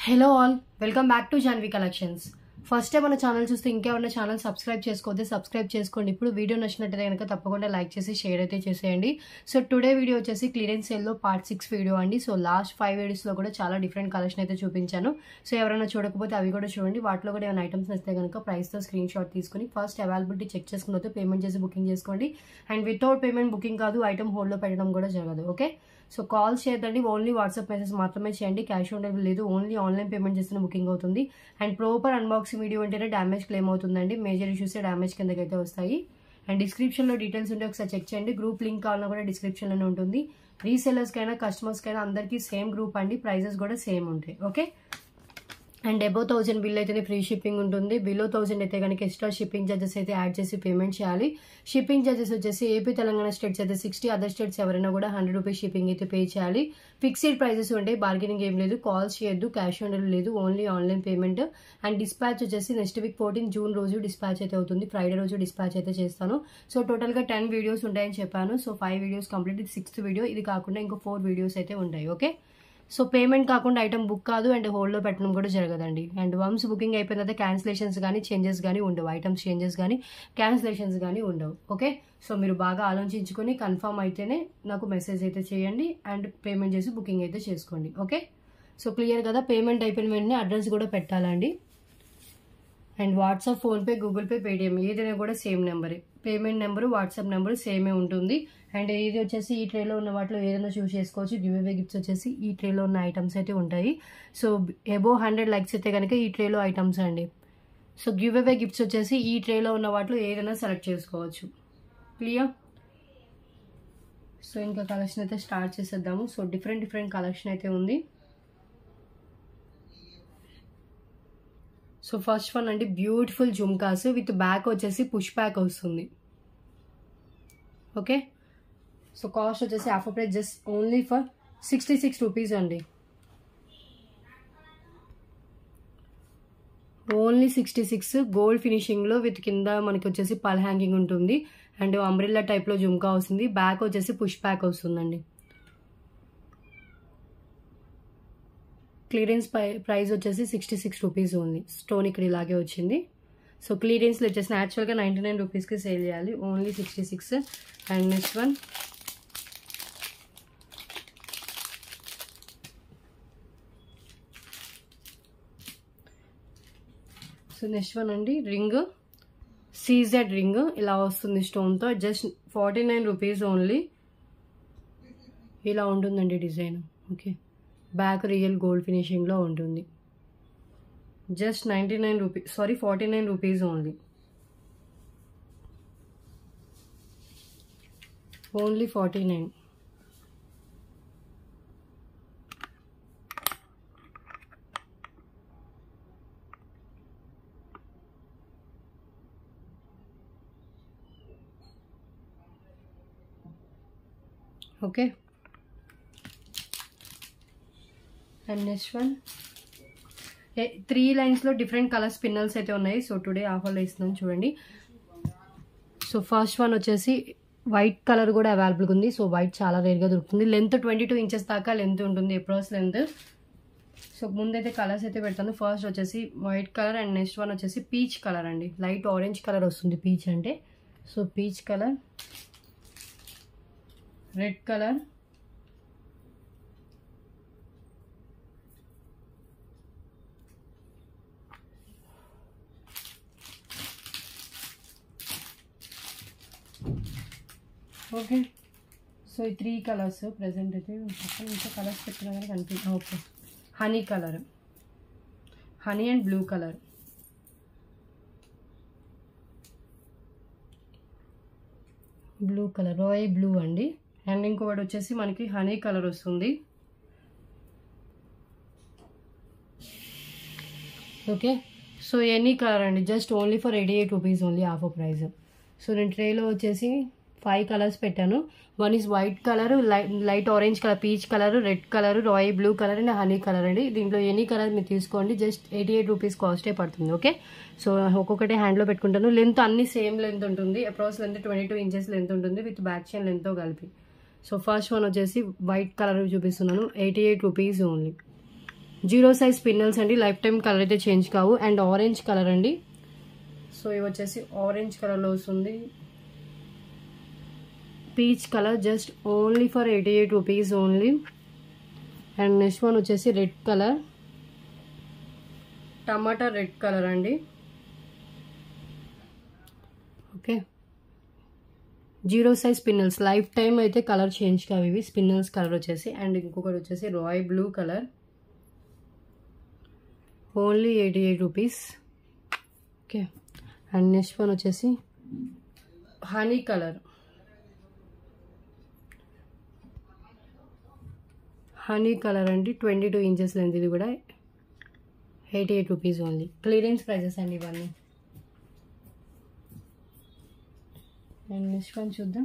Hello all, welcome back to Janvi collections. First time మన channel చూస్తే ఇంకేమన్నా ఛానల్ సబ్స్క్రైబ్ చేసుకోవద్దు, సబ్స్క్రైబ్ చేసుకోండి. ఇప్పుడు వీడియో నచ్చినట్టయితే కనుక తప్పకుండా లైక్ చేసి షేర్ అయితే చేసేయండి. సో టుడే వీడియో వచ్చేసి క్లియరెన్స్ సేల్లో పార్ట్ 6 వీడియో అండి. సో లాస్ట్ 5 వీడియోస్లో కూడా చాలా డిఫరెంట్ కలెక్షన్ అయితే చూపించాను. సో ఎవరైనా చూడకపోతే అవి కూడా చూడండి. వాటిలో కూడా ఏమైనా ఐటమ్స్ నచ్చితే కనుక ప్రైస్తో స్క్రీన్ షాట్ తీసుకుని ఫస్ట్ అవైలబిలిటీ చెక్ చేసుకున్న తర్వాత పేమెంట్ చేసి బుకింగ్ చేసుకోండి. అండ్ వితౌట్ పేమెంట్ బుకింగ్ కాదు, ఐటమ్ హోల్డ్లో పెట్టడం కూడా జరగదు. ఓకే, సో కాల్స్ చేయదండి, ఓన్లీ వాట్సాప్ మెసేజ్ మాత్రమే చేయండి. క్యాష్ ఆన్ డెలివరీ లేదు, ఓన్లీ ఆన్లైన్ పేమెంట్ చేసిన బుకింగ్ అవుతుంది. అండ్ ప్రాపర్ అన్బాక్సింగ్ వీడియో అంటేనే డ్యామేజ్ క్లెయిమ్ అవుతుందండి. మేజర్ ఇష్యూస్ డ్యామేజ్ కిందకైతే వస్తాయి. అండ్ డిస్క్రిప్షన్లో డీటెయిల్స్ ఉంటే ఒకసారి చెక్ చేయండి. గ్రూప్ లింక్ కావాలన్నా కూడా డిస్క్రిప్షన్లోనే ఉంటుంది. రీసెలర్స్కైనా కస్టమర్స్కైనా అందరికీ సేమ్ గ్రూప్ అండి, ప్రైజెస్ కూడా సేమ్ ఉంటాయి. ఓకే, అండ్ అబౌవ్ 1000 బిల్ అయితేనే ఫ్రీ షిప్పింగ్ ఉంటుంది. బిలో 1000 అయితే కనుక ఎక్స్ట్రా షిప్పింగ్ చార్జెస్ అయితే యాడ్ చేసి పేమెంట్ చేయాలి. షిప్పింగ్ చార్జెస్ వచ్చేసి ఏపీ తెలంగాణ స్టేట్స్ అయితే 60, అదర్ స్టేట్స్ ఎవరైనా కూడా 100 రూపీస్ షిప్పింగ్ అయితే పే చేయాలి. ఫిక్స్డ్ ప్రైజెస్ ఉంటాయి, బార్గెనింగ్ ఏం లేదు. కాల్స్ చేయొద్దు, క్యాష్ ఆన్ డెలివరీ లేదు, only online payment. And dispatch వచ్చేసి నెక్స్ట్ వీక్ 14 జూన్ రోజు డిస్పాచ్ అయితే అవుతుంది. ఫ్రైడే రోజు డిస్పాచ్ అయితే చేస్తాను. సో టోటల్గా 10 వీడియోస్ ఉంటాయని చెప్పాను. సో 5 వీడియోస్ కంప్లీట్, ఇది 6th వీడియో. ఇది కాకుండా ఇంకో 4 వీడియోస్ అయితే ఉంటాయి. ఓకే, సో పేమెంట్ కాకుండా ఐటమ్ బుక్ కాదు అండ్ హోల్డ్లో పెట్టడం కూడా జరగదండి. అండ్ వన్స్ బుకింగ్ అయిపోయిన తర్వాత క్యాన్సిలేషన్స్ కానీ చేంజెస్ కానీ ఉండవు. ఐటమ్స్ చేంజెస్ కానీ క్యాన్సిలేషన్స్ కానీ ఉండవు. ఓకే, సో మీరు బాగా ఆలోచించుకొని కన్ఫర్మ్ అయితేనే నాకు మెసేజ్ అయితే చేయండి అండ్ పేమెంట్ చేసి బుకింగ్ అయితే చేసుకోండి. ఓకే, సో క్లియర్ కదా. పేమెంట్ అయిపోయిన వెంటనే అడ్రస్ కూడా పెట్టాలండి. And WhatsApp, PhonePe, Google pay, Paytm ఏదైనా కూడా సేమ్ నెంబరే. పేమెంట్ నెంబరు, వాట్సాప్ నెంబరు సేమే ఉంటుంది. అండ్ ఇది వచ్చేసి ఈ ట్రేలో ఉన్న వాటిలో ఏదైనా చూస్ చేసుకోవచ్చు. గివ్ అవే గిఫ్ట్స్ వచ్చేసి ఈ ట్రేలో ఉన్న ఐటమ్స్ అయితే ఉంటాయి. సో అబోవ్ 100 లైక్స్ అయితే కనుక ఈ ట్రేలో ఐటమ్స్ అండి. సో గివ్ అవే గిఫ్ట్స్ వచ్చేసి ఈ ట్రేలో ఉన్న వాటిలో ఏదైనా సెలెక్ట్ చేసుకోవచ్చు. క్లియర్. సో ఇంకా కలెక్షన్ అయితే స్టార్ట్ చేసేద్దాము. సో డిఫరెంట్ కలెక్షన్ అయితే ఉంది. సో ఫస్ట్ వన్ అండి, బ్యూటిఫుల్ జుమ్కాస్ విత్ బ్యాక్ వచ్చేసి పుష్ బ్యాక్ వస్తుంది. ఓకే, సో కాస్ట్ వచ్చేసి offer price just only for 66 rupees అండి. ఓన్లీ 66. గోల్డ్ ఫినిషింగ్లో విత్ కింద మనకి వచ్చేసి పల్ హ్యాంగింగ్ ఉంటుంది. అండ్ అంబ్రెల్లా టైప్లో జుమ్కా వస్తుంది. బ్యాక్ వచ్చేసి పుష్ బ్యాక్ వస్తుందండి. క్లియరెన్స్ ప్రైస్ వచ్చేసి 66 రూపీస్ ఓన్లీ. స్టోన్ ఇక్కడ ఇలాగే వచ్చింది. సో క్లియరెన్స్లో వచ్చేసి యాక్చువల్గా 99 రూపీస్కి సేల్ చేయాలి, ఓన్లీ 66. అండ్ నెక్స్ట్ వన్ అండి, రింగ్ సీజెడ్ రింగ్ ఇలా వస్తుంది స్టోన్తో. Just 49 rupees only. ఇలా ఉంటుందండి design. Okay, back real gold ఫినిషింగ్లో ఉంటుంది. Just 49 rupees only. Only 49. Okay, and next one 3 లైన్స్లో డిఫరెంట్ కలర్స్ పిన్నల్స్ అయితే ఉన్నాయి. సో టుడే ఆఫర్లో ఇస్తున్నాను చూడండి. సో ఫస్ట్ వన్ వచ్చేసి వైట్ కలర్ కూడా అవైలబుల్గా ఉంది. సో వైట్ చాలా రేర్గా దొరుకుతుంది. లెంత్ 22 ఇంచెస్ దాకా లెంత్ ఉంటుంది, అప్రాక్స్ లెంత్. సో ముందైతే కలర్స్ అయితే పెడతాను. ఫస్ట్ వచ్చేసి white colour and next one వచ్చేసి పీచ్ కలర్ అండి. లైట్ ఆరెంజ్ కలర్ వస్తుంది పీచ్ అంటే. So peach colour, red colour, okay. So ఈ 3 కలర్స్ ప్రజెంట్ అయితే ఇంకా కలర్స్ పెట్టినా కానీ కనిపిస్తుంది. Okay, honey colour, honey and blue colour, royal blue అండి. అండ్ ఇంకొకటి వచ్చేసి మనకి హనీ కలర్ వస్తుంది. ఓకే, సో ఎనీ కలర్ అండి, just only for 88 rupees only offer price. So నేను ట్రేలో వచ్చేసి 5 కలర్స్ పెట్టాను. One is white colour, light orange colour, peach colour, red colour, royal blue colour and honey colour అండి. దీంట్లో any colour మీరు తీసుకోండి, just 88 rupees కాస్టే పడుతుంది. Okay, so ఒక్కొక్కటి హ్యాండ్లో పెట్టుకుంటాను. లెంత్ అన్ని సేమ్ లెంత్ ఉంటుంది. అప్రాక్స్ లెంత్ 22 ఇంచెస్ లెంత్ ఉంటుంది విత్ బ్యాక్ చైన్ లెంత్తో కలిపి. సో ఫస్ట్ వన్ వచ్చేసి వైట్ కలర్ చూపిస్తున్నాను, 88 రూపీస్ ఓన్లీ. జీరో సైజ్ పిన్నల్స్ అండి, లైఫ్ టైం కలర్ అయితే చేంజ్ కావు. అండ్ ఆరెంజ్ కలర్ అండి. సో ఇవి వచ్చేసి ఆరెంజ్ కలర్లో వస్తుంది. Peach colour just only for 88 rupees only. And next one వచ్చేసి రెడ్ కలర్, టమాటా రెడ్ కలర్ అండి. Okay, zero size spinels, life time అయితే కలర్ చేంజ్ కావు ఇవి స్పిన్నల్స్ కలర్ వచ్చేసి. అండ్ ఇంకొకటి వచ్చేసి royal blue colour, only 88 rupees. Okay, and next one వచ్చేసి honey colour, honey colour అండి. 22 ఇంచెస్ లెంత్, ఇది కూడా 88 రూపీస్ ఓన్లీ. క్లియరెన్స్ ప్రైజెస్ అండి ఇవన్నీ. అండ్ నెక్స్ట్ వన్ చూద్దాం.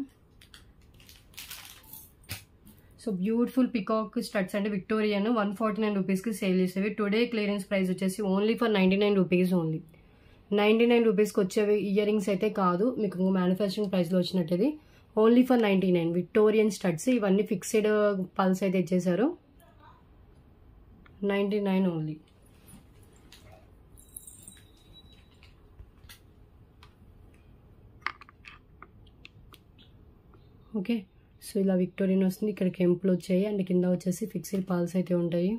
సో బ్యూటిఫుల్ పికాక్ స్టడ్స్ అంటే విక్టోరియన్ 149 రూపీస్కి సేల్ చేసేవి. టుడే క్లియరెన్స్ ప్రైస్ వచ్చేసి ఓన్లీ ఫర్ 99 రూపీస్ ఓన్లీ. 99 రూపీస్కి వచ్చేవి ఇయర్ రింగ్స్ అయితే కాదు, మీకు మ్యానుఫ్యాక్చరింగ్ ప్రైస్లో వచ్చినట్టుది. Only for 99 Victorian studs. ఇవన్నీ ఫిక్స్డ్ పల్స్ అయితే ఇచ్చేసారు. 99 ఓన్లీ. ఓకే, సో ఇలా విక్టోరియన్ వస్తుంది. ఇక్కడ కెంపులు వచ్చాయి అండ్ కింద వచ్చేసి ఫిక్స్డ్ పాల్స్ అయితే ఉంటాయి.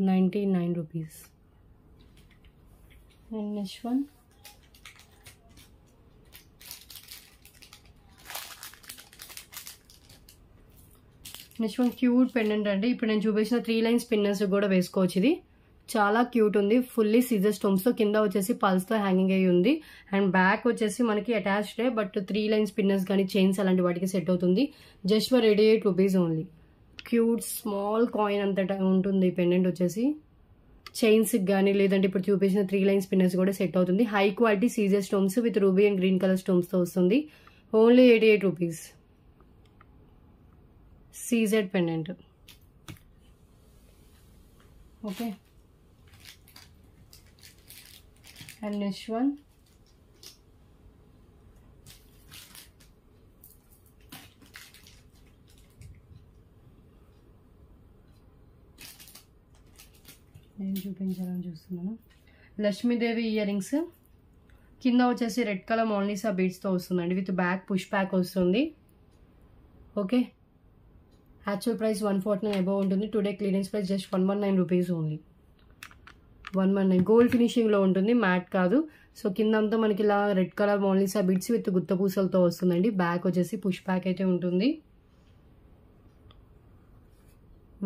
$99 rupees. And next one cute pendant అండి. ఇప్పుడు నేను చూపించిన 3 లైన్ స్పిన్నర్స్ కూడా వేసుకోవచ్చు. ఇది చాలా క్యూట్ ఉంది. ఫుల్లీ సీజర్ స్టోన్స్తో కింద వచ్చేసి పల్స్తో హ్యాంగింగ్ అయ్యి ఉంది. అండ్ బ్యాక్ వచ్చేసి మనకి అటాచ్డే, బట్ 3 లైన్ స్పిన్నర్స్ కానీ చైన్స్ అలాంటి వాటికి సెట్ అవుతుంది. Just for 88 rupees only. Cute small coin అంతటా ఉంటుంది పెండెంట్ వచ్చేసి. చైన్స్కి కానీ లేదంటే ఇప్పుడు చూపించిన 3 లైన్ స్పిన్నర్స్ కూడా సెట్ అవుతుంది. High quality CZ stones with ruby and green colour స్టోన్స్తో వస్తుంది. Only 88 rupees. CZ pendant. Okay, and next one నేను చూపించాలని చూస్తున్నాను. Lakshmidevi earrings. కింద వచ్చేసి రెడ్ కలర్ మోనాలిసా బీడ్స్తో వస్తుందండి. విత్ బ్యాక్ పుష్ ప్యాక్ వస్తుంది. ఓకే, యాక్చువల్ ప్రైస్ 149 అబౌవ్ ఉంటుంది. Today clearance price just 119 rupees only. 119 gold ఫినిషింగ్లో ఉంటుంది, మ్యాట్ కాదు. సో కింద అంతా మనకి ఇలా red colour Mona Lisa beads with గుత్త పూసలతో వస్తుందండి. బ్యాక్ వచ్చేసి పుష్ ప్యాక్ అయితే ఉంటుంది.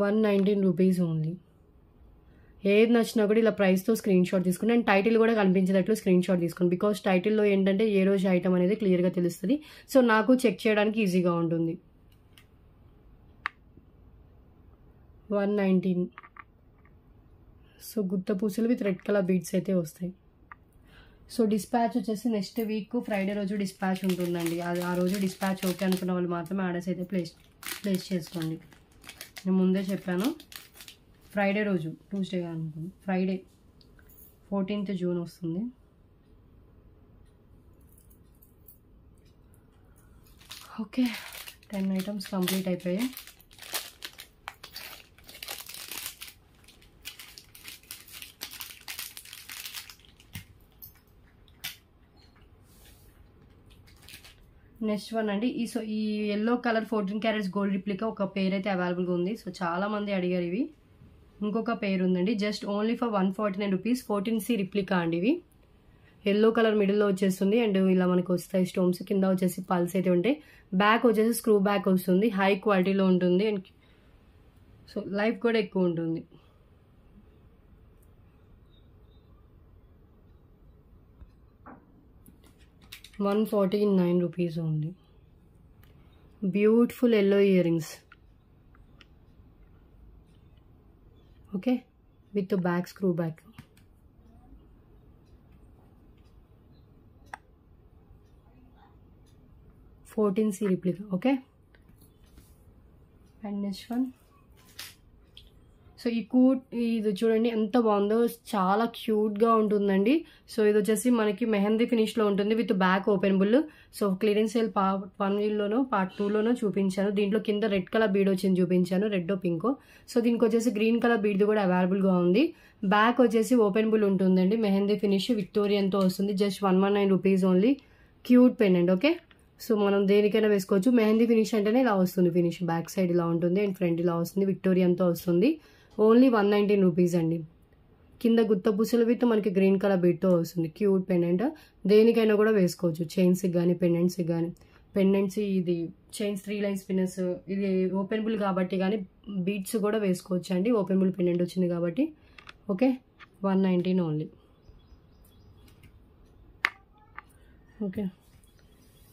119 రూపీస్ ఓన్లీ. ఏది నచ్చినా కూడా ఇలా ప్రైస్తో స్క్రీన్ షాట్ తీసుకుని అండ్ టైటిల్ కూడా కనిపించేటట్లు స్క్రీన్ షాట్ తీసుకుని. బికాస్ టైటిల్లో ఏంటంటే ఏ రోజు ఐటమ్ అనేది క్లియర్గా తెలుస్తుంది. సో నాకు చెక్ చేయడానికి ఈజీగా ఉంటుంది. 119. సో గుత్త పూసలు విత్ రెడ్ కలర్ బీడ్స్ అయితే వస్తాయి. సో డిస్పాచ్ వచ్చేసి నెక్స్ట్ వీక్ ఫ్రైడే రోజు డిస్పాచ్ ఉంటుందండి. అది ఆ రోజు డిస్పాచ్ ఓకే అనుకున్న వాళ్ళు మాత్రమే ఆర్డర్స్ అయితే ప్లేస్ చేసుకోండి. నేను ముందే చెప్పాను. ఫ్రైడే రోజు, ట్యూస్డే అనుకుంది, ఫ్రైడే 14th జూన్ వస్తుంది. ఓకే, 10 ఐటమ్స్ కంప్లీట్ అయిపోయాయి. నెక్స్ట్ వన్ అండి. ఈ yellow colour 14 carats gold replica ఒక పేర్ అయితే అవైలబుల్గా ఉంది. సో చాలా మంది అడిగారు ఇవి. ఇంకొక పేరు ఉందండి. Just only for 149 rupees. 14C replica అండి. ఇవి ఎల్లో కలర్ మిడిల్లో వచ్చేస్తుంది అండ్ ఇలా మనకు వస్తాయి స్టోన్స్. కింద వచ్చేసి పల్స్ అయితే ఉంటాయి. బ్యాక్ వచ్చేసి స్క్రూ బ్యాక్ వస్తుంది. హై క్వాలిటీలో ఉంటుంది అండ్ సో లైఫ్ కూడా ఎక్కువ ఉంటుంది. $149 rupees only. Beautiful yellow ear rings. Okay, with back screw back. $14C replica. Okay, and next one. So ఇది చూడండి ఎంత బాగుందో, చాలా క్యూట్గా ఉంటుందండి. సో ఇది వచ్చేసి మనకి మెహందీ ఫినిష్లో ఉంటుంది with back openable. So clearance sale part 1లోనో పార్ట్ 2లోనో చూపించాను. దీంట్లో కింద రెడ్ కలర్ బీడ్ వచ్చింది చూపించాను, రెడ్ పింకో. సో దీనికి వచ్చేసి గ్రీన్ కలర్ బీడ్ కూడా అవైలబుల్గా ఉంది. బ్యాక్ వచ్చేసి ఓపెనబుల్ ఉంటుందండి. మెహందీ ఫినిష్ విక్టోరియన్తో వస్తుంది. Just 119 rupees only. Cute pendant. Okay, so మనం దేనికైనా వేసుకోవచ్చు. మెహందీ ఫినిష్ అంటేనే ఇలా వస్తుంది. ఫినిష్ బ్యాక్ సైడ్ ఇలా ఉంటుంది అండ్ ఫ్రంట్ ఇలా వస్తుంది. విక్టోరియన్తో వస్తుంది. ఓన్లీ 119 రూపీస్ అండి. కింద గుత్త పూసలు విత్ మనకి గ్రీన్ కలర్ బీట్తో వస్తుంది. Cute pendant. దేనికైనా కూడా వేసుకోవచ్చు. చైన్స్కి కానీ పెండెంట్స్కి కానీ. పెండెంట్స్ ఇది చైన్స్ 3 లైన్స్ పిన్నెస్, ఇది ఓపెనబుల్ కాబట్టి కానీ బీట్స్ కూడా వేసుకోవచ్చు అండి. ఓపెనబుల్ పెండెంట్ వచ్చింది కాబట్టి. ఓకే, 119 ఓన్లీ. Okay,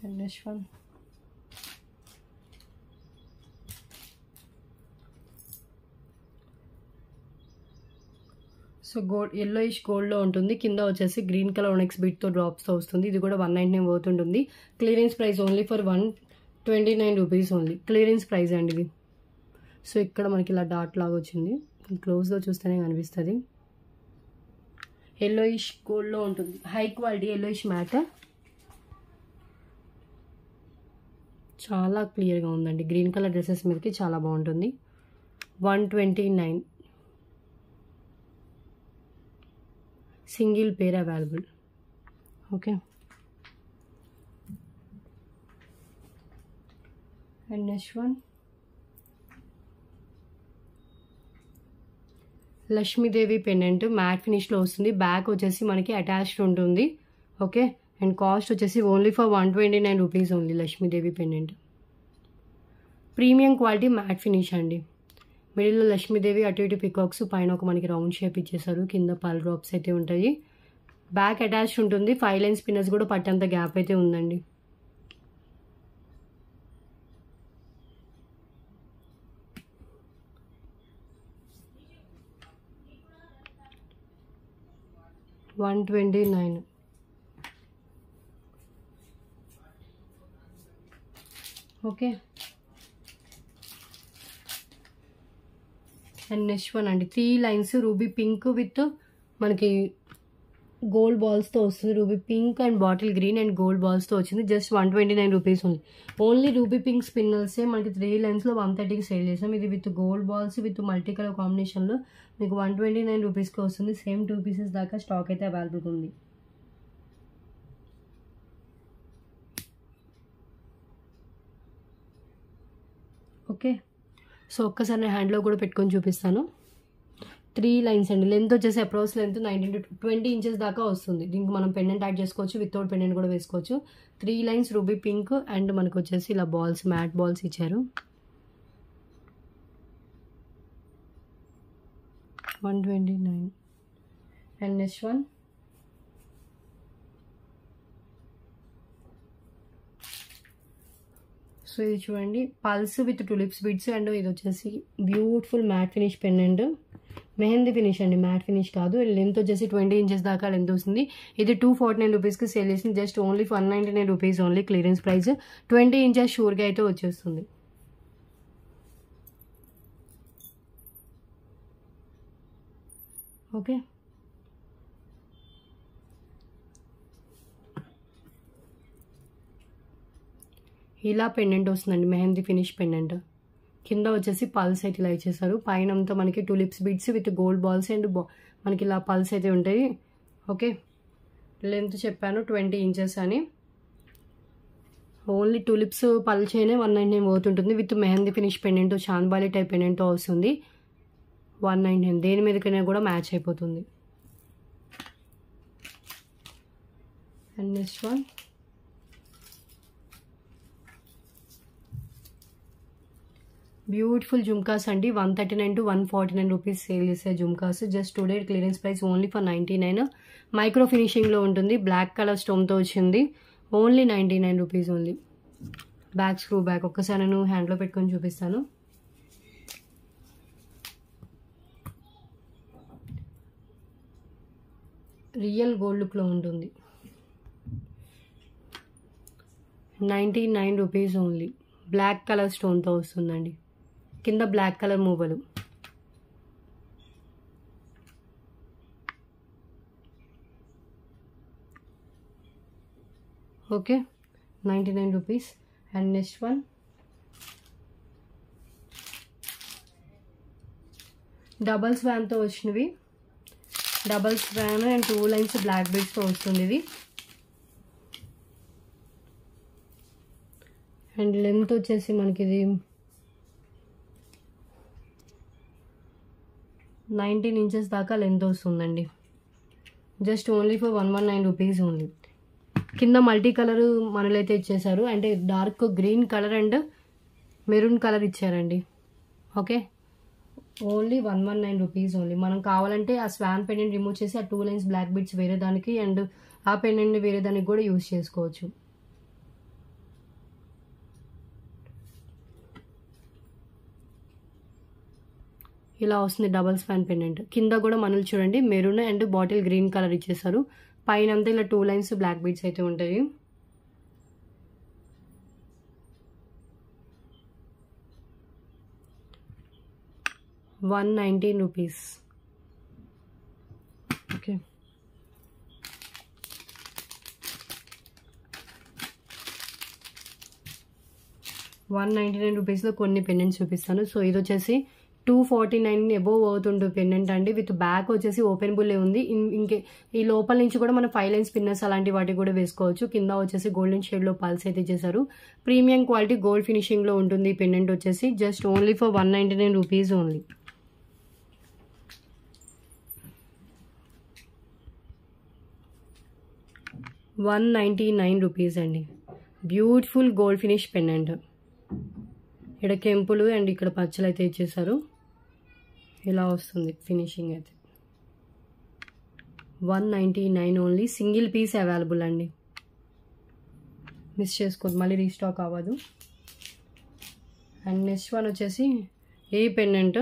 and next one. So yellowish గోల్డ్లో ఉంటుంది. కింద వచ్చేసి గ్రీన్ కలర్ ఒనెక్స్ బీట్తో డ్రాప్స్తో వస్తుంది. ఇది కూడా 119 పోతుంటుంది. Clearance price only for 129 rupees only. Clearance price అండి ఇది. సో ఇక్కడ మనకి ఇలా డాట్ లాగా వచ్చింది. క్లోజ్లో చూస్తేనే కనిపిస్తుంది. ఎల్లోయిష్ గోల్డ్లో ఉంటుంది. High quality yellowish matte. చాలా క్లియర్గా ఉందండి. గ్రీన్ కలర్ డ్రెస్సెస్ మీదకి చాలా బాగుంటుంది. 129. Single pair available. Okay, and next one Lakshmidevi pendant matte ఫినిష్లో వస్తుంది. బ్యాక్ వచ్చేసి మనకి అటాచ్డ్ ఉంటుంది. ఓకే, అండ్ కాస్ట్ వచ్చేసి only for 129 rupees only. Lakshmidevi pendant premium quality matte finish అండి. మిడిల్లో లక్ష్మీదేవి, అటు ఇటు పికాక్స్, పైన ఒక మనకి రౌండ్ షేప్ ఇచ్చేసారు. కింద పల్ డ్రాప్స్ అయితే ఉంటాయి. బ్యాక్ అటాచ్డ్ ఉంటుంది. 5 లైన్స్ పిన్నర్స్ కూడా పట్టంత గ్యాప్ అయితే ఉందండి. $129. ఓకే, అండ్ నెక్స్ట్ వన్ అండి 3 లైన్స్ రూబీ పింక్ విత్ మనకి గోల్డ్ బాల్స్తో వస్తుంది. Ruby pink and bottle green and gold బాల్స్తో వచ్చింది. Just 129 rupees only. Only ruby pink స్పిన్నర్సే మనకి 3 లైన్స్లో 130కి సేల్ చేసాం. ఇది with gold balls with multi colour కాంబినేషన్లో మీకు 129 రూపీస్కి వస్తుంది. సేమ్ 2 పీసెస్ దాకా స్టాక్ అయితే అవైలబుల్గా ఉంది. ఓకే, సో ఒక్కసారి నేను హ్యాండ్లో కూడా పెట్టుకొని చూపిస్తాను. 3 లైన్స్ అండి. లెంత్ వచ్చేసి అప్రోచ్ లెంత్ 19 to 20 ఇంచెస్ దాకా వస్తుంది. దీనికి మనం పెండెంట్ యాడ్ చేసుకోవచ్చు, వితౌట్ పెండెంట్ కూడా వేసుకోవచ్చు. 3 లైన్స్ రూబీ పింక్ అండ్ మనకు వచ్చేసి ఇలా బాల్స్, మ్యాట్ బాల్స్ ఇచ్చారు. 129. అండ్ నెక్స్ట్ వన్ సో ఇది చూడండి, pulse with tulips beads and ఇది వచ్చేసి beautiful mat finish pendant. Mehndi finish అండి, మ్యాట్ ఫినిష్ కాదు. లెంత్ వచ్చేసి 20 ఇంచెస్ దాకా లెంత్ వస్తుంది. ఇది 249 రూపీస్కి సేల్ చేసింది. Just only 199 rupees only. Clearance price. 20 inches షూర్గా అయితే వచ్చేస్తుంది. ఓకే, ఇలా పెండెంట్ వస్తుందండి. Mehndi finish pendant. కింద వచ్చేసి పల్స్ అయితే ఇలా ఇచ్చేసారు. పైన అంతా మనకి tulips beads with gold balls and మనకి ఇలా పల్స్ అయితే ఉంటాయి. ఓకే, లెంత్ చెప్పాను 20 ఇంచెస్ అని. ఓన్లీ టులిప్స్ పల్స్ అయినా 199 పోతుంటుంది. With mehndi finish pendant, chandbali type పెండెంట్తో వస్తుంది. 199. దేని మీదకైనా కూడా మ్యాచ్ అయిపోతుంది. And next one beautiful jhumkas అండి. 139 to 149 రూపీస్ సేల్ చేసే jhumkas. Just today clearance price only for 99. Micro ఫినిషింగ్లో ఉంటుంది. బ్లాక్ కలర్ స్టోన్తో వచ్చింది. Only 99 rupees only. Back screw back. ఒక్కసారి నేను హ్యాండ్లో పెట్టుకొని చూపిస్తాను. రియల్ గోల్డ్ లుక్లో ఉంటుంది. 99 రూపీస్ ఓన్లీ. బ్లాక్ కలర్ స్టోన్తో వస్తుందండి. కింద బ్లాక్ కలర్ మూవలు. Okay, 99 rupees. And next one double స్వాన్తో వచ్చినవి, double swan and 2 lines black బీడ్స్తో వస్తుంది ఇది. అండ్ లెంత్ వచ్చేసి మనకి ఇది 19 ఇంచెస్ దాకా లెంత్ వస్తుందండి. Just only for 119 rupees only. కింద మల్టీ కలర్ మనలైతే ఇచ్చేసారు, అంటే dark green colour and maroon colour ఇచ్చారండి. Okay, only 119 rupees only. మనం కావాలంటే ఆ స్వాన్ పెండెంట్ రిమూవ్ చేసి ఆ 2 లైన్స్ బ్లాక్ బీడ్స్ వేరే దానికి అండ్ ఆ పెండెంట్ని వేరే దానికి కూడా యూజ్ చేసుకోవచ్చు. ఇలా వస్తుంది డబల్ స్పాన్ పెండెంట్. కింద కూడా మనలు చూడండి maroon and bottle green colour ఇచ్చేసారు. పైన అంతా ఇలా 2 లైన్స్ బ్లాక్ బీడ్స్ అయితే ఉంటాయి. $119 రూపీస్. ఓకే, $199 రూపీస్లో కొన్ని పెండెంట్స్ చూపిస్తాను. సో ఇది వచ్చేసి 249 అబోవ్ అవుతుంటుంది పెండెంట్ అండి. విత్ బ్యాక్ వచ్చేసి ఓపెనబుల్లే ఉంది. ఇంకే ఈ లోపల నుంచి కూడా మనం 5 లైన్స్ పిన్నర్స్ అలాంటి వాటికి కూడా వేసుకోవచ్చు. కింద వచ్చేసి గోల్డెన్ షేడ్లో పల్స్ అయితే చేశారు. ప్రీమియం క్వాలిటీ గోల్డ్ ఫినిషింగ్లో ఉంటుంది ఈ పెండెంట్ వచ్చేసి. Just only for 199 rupees only. $199 rupees అండి. Beautiful gold finish pendant. ఇక్కడ కెంపులు అండ్ ఇక్కడ పచ్చలు అయితే ఇచ్చేసారు. ఇలా వస్తుంది ఫినిషింగ్ అయితే. 199 ఓన్లీ. సింగిల్ పీస్ అవైలబుల్ అండి, మిస్ చేసుకోవద్దు, మళ్ళీ రీస్టాక్ అవ్వదు. అండ్ నెక్స్ట్ వన్ వచ్చేసి ఈ పెండెంట్.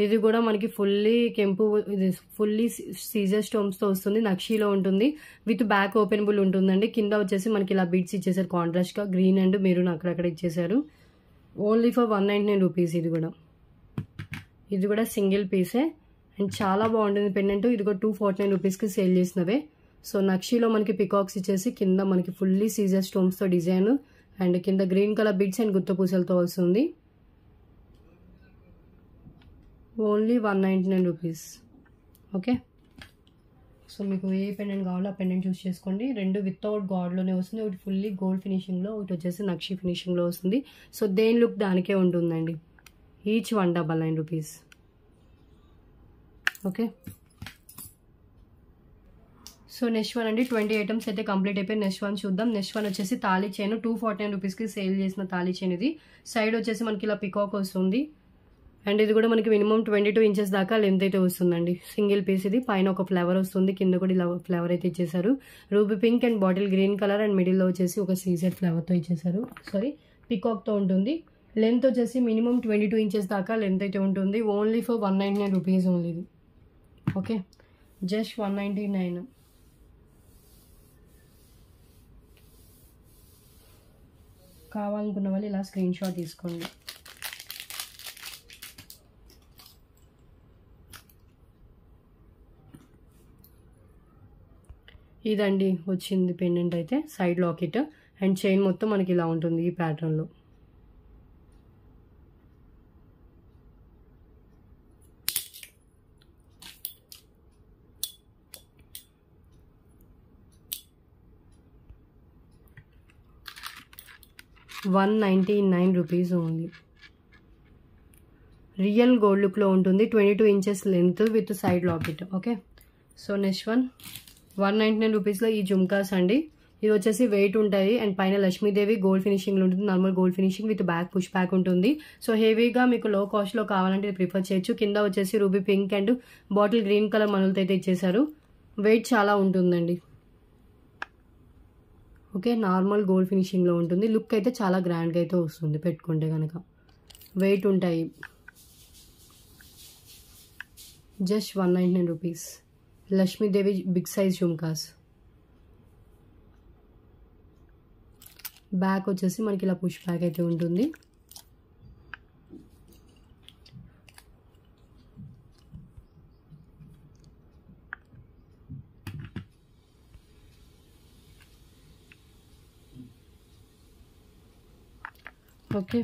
ఇది కూడా మనకి ఫుల్లీ కెంపు, ఇది ఫుల్లీ సీజర్ స్టోన్స్తో వస్తుంది. నక్షీలో ఉంటుంది. విత్ బ్యాక్ ఓపెనబుల్ ఉంటుందండి. కింద వచ్చేసి మనకి ఇలా బీడ్స్ ఇచ్చేసారు కాంట్రాస్ట్గా, గ్రీన్ అండ్ మెరూన్ అక్కడక్కడ ఇచ్చేసారు. Only for 199 rupees. ఇది కూడా సింగిల్ పీసే అండ్ చాలా బాగుంటుంది పెండెంట్. ఇది కూడా 249 రూపీస్కి సేల్ చేసినవే. సో నక్షీలో మనకి పికాక్స్ ఇచ్చేసి కింద మనకి ఫుల్లీ సీజర్ స్టోన్స్తో డిజైన్ అండ్ కింద గ్రీన్ కలర్ బీడ్స్ అండ్ గుత్త పూసలతో వస్తుంది. Only 199 rupees. ఓకే, సో మీకు ఏ పెండెంట్ కావాలో ఆ పెండెంట్ చూస్ చేసుకోండి. రెండు వితౌట్ గాడ్లోనే వస్తుంది. ఒకటి ఫుల్లీ గోల్డ్ ఫినిషింగ్లో, ఒకటి వచ్చేసి నక్షి ఫినిషింగ్లో వస్తుంది. సో దేని లుక్ దానికే ఉంటుందండి. Each 199 rupees. Okay, so next one అండి. 20 ఐటమ్స్ అయితే కంప్లీట్ అయిపోయి నెక్స్ట్ వన్ చూద్దాం. నెక్స్ట్ వన్ వచ్చేసి తాళీ చైన్. 249 రూపీస్కి సేల్ చేసిన తాళీ చైన్ ఇది. సైడ్ వచ్చేసి మనకి ఇలా పికాక్ వస్తుంది అండ్ ఇది కూడా మనకి మినిమం 22 ఇంచెస్ దాకా లెంత్ అయితే వస్తుందండి. సింగిల్ పీస్ ఇది. పైన ఒక ఫ్లవర్ వస్తుంది, కింద కూడా ఇలా ఫ్లవర్ అయితే ఇచ్చేసారు. Ruby pink and bottle green colour and మిడిల్లో వచ్చేసి ఒక సీజెడ్ ఫ్లవర్తో ఇచ్చేసారు. పికాక్తో ఉంటుంది. లెంత్ వచ్చేసి మినిమం 22 ఇంచెస్ దాకా లెంత్ అయితే ఉంటుంది. ఓన్లీ ఫర్ 199 రూపీస్ ఓన్లీ ఇది. Okay, just 199. కావాలనుకున్న వాళ్ళు ఇలా స్క్రీన్ షాట్ తీసుకోండి. ఇదండి వచ్చింది పెండెంట్ అయితే. సైడ్ లాకెట్ అండ్ చైన్ మొత్తం మనకి ఇలా ఉంటుంది ఈ ప్యాటర్న్లో. $199 రూపీస్ ఓన్లీ. రియల్ గోల్డ్ లుక్లో ఉంటుంది. 22 inches length with side locket. Okay, so next one 199 రూపీస్లో ఈ జుమ్కాస్ అండి. ఇది వచ్చేసి వెయిట్ ఉంటాయి అండ్ పైన లక్ష్మీదేవి గోల్డ్ ఫినిషింగ్లో ఉంటుంది. Normal gold finishing with back push back ఉంటుంది. సో హెవీగా మీకు లో కాస్ట్లో కావాలంటే ఇది ప్రిఫర్ చేయొచ్చు. కింద వచ్చేసి ruby pink and bottle green colour మనలతో అయితే ఇచ్చేసారు. వెయిట్ చాలా ఉంటుందండి. ఓకే, నార్మల్ గోల్డ్ ఫినిషింగ్లో ఉంటుంది. లుక్ అయితే చాలా గ్రాండ్గా అయితే వస్తుంది పెట్టుకుంటే కనుక. వెయిట్ ఉంటాయి. Just 199 rupees. Lakshmidevi big size jhumkas. Back వచ్చేసి మనకి ఇలా పుష్ బ్యాక్ అయితే ఉంటుంది. ఓకే,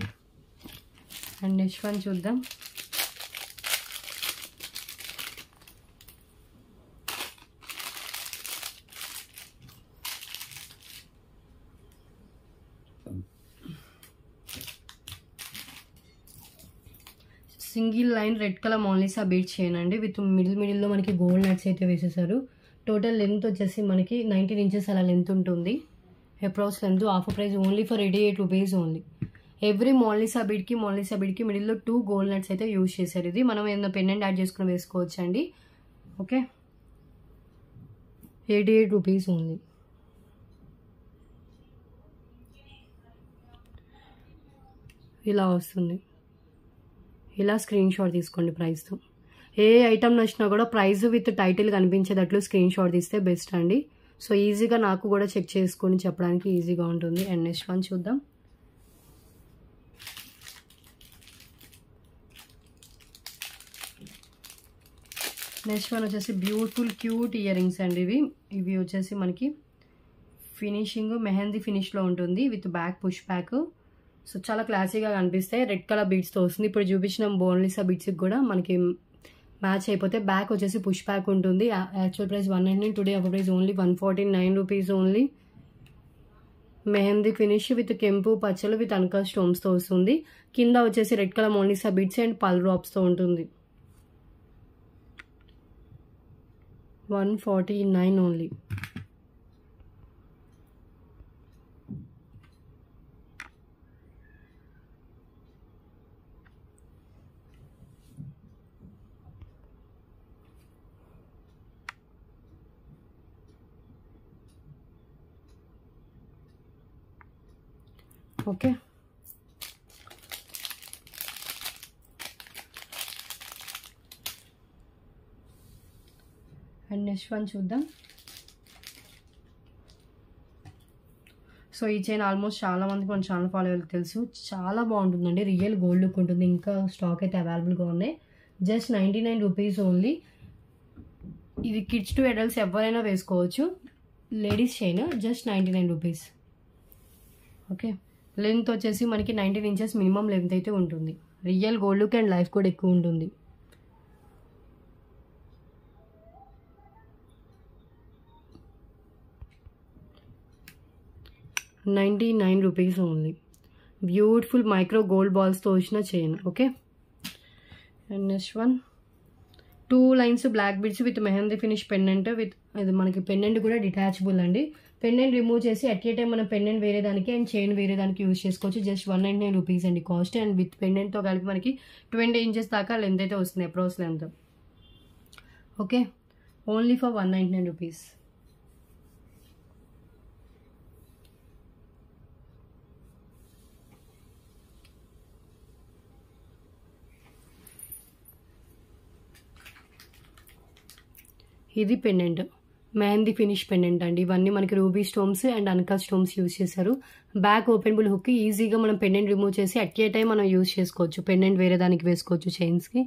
అండ్ నెక్స్ట్ వన్ చూద్దాం. Single line red colour Mona Lisa bead చేయనండి విత్ మిడిల్లో మనకి గోల్డ్ నట్స్ అయితే వేసేసారు. టోటల్ లెంత్ వచ్చేసి మనకి 19 ఇంచెస్ అలా లెంత్ ఉంటుంది. Approx length. Offer price only for 88 rupees only. Every Mona Lisa బీడ్కి మిడిల్లో 2 గోల్డ్ నట్స్ అయితే యూజ్ చేశారు. ఇది మనం ఏదైనా పెండెంట్ యాడ్ చేసుకుని వేసుకోవచ్చు అండి. Okay, 88 rupees only. ఇలా వస్తుంది. ఇలా స్క్రీన్ షాట్ తీసుకోండి ప్రైస్తో. ఏ ఐటమ్ నచ్చినా కూడా ప్రైస్ విత్ టైటిల్ కనిపించేటట్లు స్క్రీన్ షాట్ తీస్తే బెస్ట్ అండి. సో ఈజీగా నాకు కూడా చెక్ చేసుకొని చెప్పడానికి ఈజీగా ఉంటుంది. అండ్ నెక్స్ట్ వన్ చూద్దాం. నెక్స్ట్ వన్ వచ్చేసి బ్యూటిఫుల్ క్యూట్ ఇయర్ రింగ్స్ అండి. ఇవి వచ్చేసి మనకి ఫినిషింగ్ మెహందీ ఫినిష్లో ఉంటుంది with back push back. So చాలా క్లాసీగా కనిపిస్తాయి. రెడ్ కలర్ బీడ్స్తో వస్తుంది. ఇప్పుడు చూపించిన మోనాలిసా బీడ్స్కి కూడా మనకి మ్యాచ్ అయిపోతే బ్యాక్ వచ్చేసి పుష్ బ్యాక్ ఉంటుంది. Actual price 199, today offer price only 149 rupees only. Mehndi finish with కెంపు పచ్చలు విత్ అనకా స్టోన్స్తో వస్తుంది. కింద వచ్చేసి red colour Mona Lisa beads and pearl డ్రాప్స్తో ఉంటుంది. 149 only. Okay, and next one చూద్దాం. సో ఈ చైన్ ఆల్మోస్ట్ చాలా మందికి మన ఛానల్ ఫాలో అయ్యేది తెలుసు. చాలా బాగుంటుందండి. రియల్ గోల్డ్ లుక్ ఉంటుంది. ఇంకా స్టాక్ అయితే అవైలబుల్గా ఉన్నాయి. Just 99 rupees only. ఇది కిడ్స్ టు అడల్ట్స్ ఎవరైనా వేసుకోవచ్చు. Ladies chain just 99 rupees. Okay, length వచ్చేసి మనకి 19 ఇంచెస్ మినిమం లెంత్ అయితే ఉంటుంది. Real gold look and life కూడా ఎక్కువ ఉంటుంది. ₹99 ఓన్లీ. బ్యూటిఫుల్ మైక్రో గోల్డ్ బాల్స్తో వచ్చిన chain. Okay, and next one 2 lines black beads with mehndi finish pendant with ఇది మనకి పెండెంట్ కూడా డిటాచబుల్ అండి. పెండెంట్ రిమూవ్ చేసి అట్ ఏ టైం మనం పెండెంట్ వేరే దానికి అండ్ చైన్ వేరే దానికి యూజ్ చేసుకోవచ్చు. జస్ట్ 199 రూపీస్ అండి కాస్ట్. అండ్ విత్ పెండెంట్తో కలిపి మనకి 20 ఇంచెస్ దాకా లెంత్ అయితే వస్తుంది. Approx length. Okay, only for 199 rupees. ఇది పెండెంట్, మెహందీ ఫినిష్ పెండెంట్ అండి. ఇవన్నీ మనకి రూబీ స్టోన్స్ అండ్ అనకా స్టోన్స్ యూజ్ చేశారు. Back openable hook. ఈజీగా మనం పెండెంట్ రిమూవ్ చేసి అట్ ఏ టైం మనం యూజ్ చేసుకోవచ్చు. పెండెంట్ వేరే దానికి వేసుకోవచ్చు చైన్స్కి.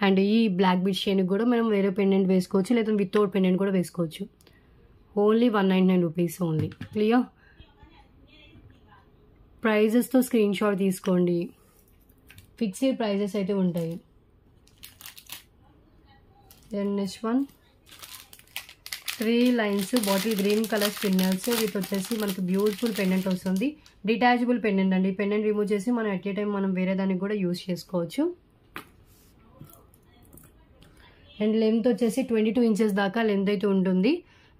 అండ్ ఈ బ్లాక్ బీడ్ చైన్కి కూడా మనం వేరే పెండెంట్ వేసుకోవచ్చు, లేదా వితౌట్ పెండెంట్ కూడా వేసుకోవచ్చు. Only 199 rupees only. క్లియర్. ప్రైజెస్తో స్క్రీన్ షాట్ తీసుకోండి. ఫిక్స్డ్ ప్రైజెస్ అయితే ఉంటాయి. Then next one 3 lines bottle green colour spinners with వచ్చేసి మనకి బ్యూటిఫుల్ పెండెంట్ వస్తుంది. డిటాచబుల్ పెండెంట్ అండి. పెండెంట్ రిమూవ్ చేసి మనం ఎట్ ఏ టైం మనం వేరే దానికి కూడా యూజ్ చేసుకోవచ్చు. అండ్ లెంత్ వచ్చేసి 22 ఇంచెస్ దాకా లెంత్ అయితే ఉంటుంది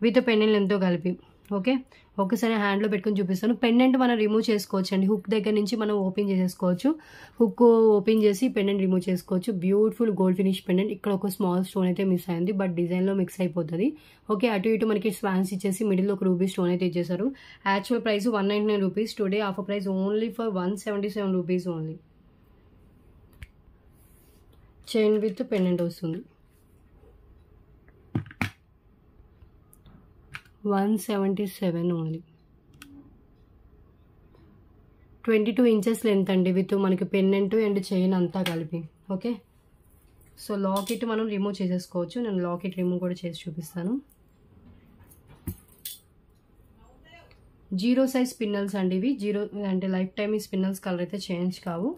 విత్ పెండెంట్ లెంత్తో కలిపి. ఓకే, ఒకసారి హ్యాండ్లో పెట్టుకుని చూపిస్తాను. పెండెంట్ మనం రిమూవ్ చేసుకోవచ్చు అండి. హుక్ దగ్గర నుంచి మనం ఓపెన్ చేసేసుకోవచ్చు. హుక్ ఓపెన్ చేసి పెండెంట్ రిమూవ్ చేసుకోవచ్చు. Beautiful gold finish pendant. ఇక్కడ ఒక స్మాల్ స్టోన్ అయితే మిస్ అయింది, బట్ డిజైన్లో మిక్స్ అయిపోతుంది. ఓకే, అటు ఇటు మనకి స్వాన్స్ ఇచ్చేసి మిడిల్లో ఒక రూబీ స్టోన్ అయితే ఇచ్చేసారు. Actual price 199 rupees. Today offer price only for 177 rupees only. Chain with pendant వస్తుంది. 177 ఓన్లీ. 22 ఇంచెస్ లెంత్ అండి విత్ మనకి పెండెంట్ అండ్ చైన్ అంతా కలిపి. ఓకే, సో లాకెట్ మనం రిమూవ్ చేసేసుకోవచ్చు. నేను లాకెట్ రిమూవ్ కూడా చేసి చూపిస్తాను. జీరో సైజ్ స్పిన్నల్స్ అండి ఇవి. జీరో అంటే లైఫ్ టైమ్ ఈ స్పిన్నల్స్ కలర్ అయితే చేంజ్ కావు.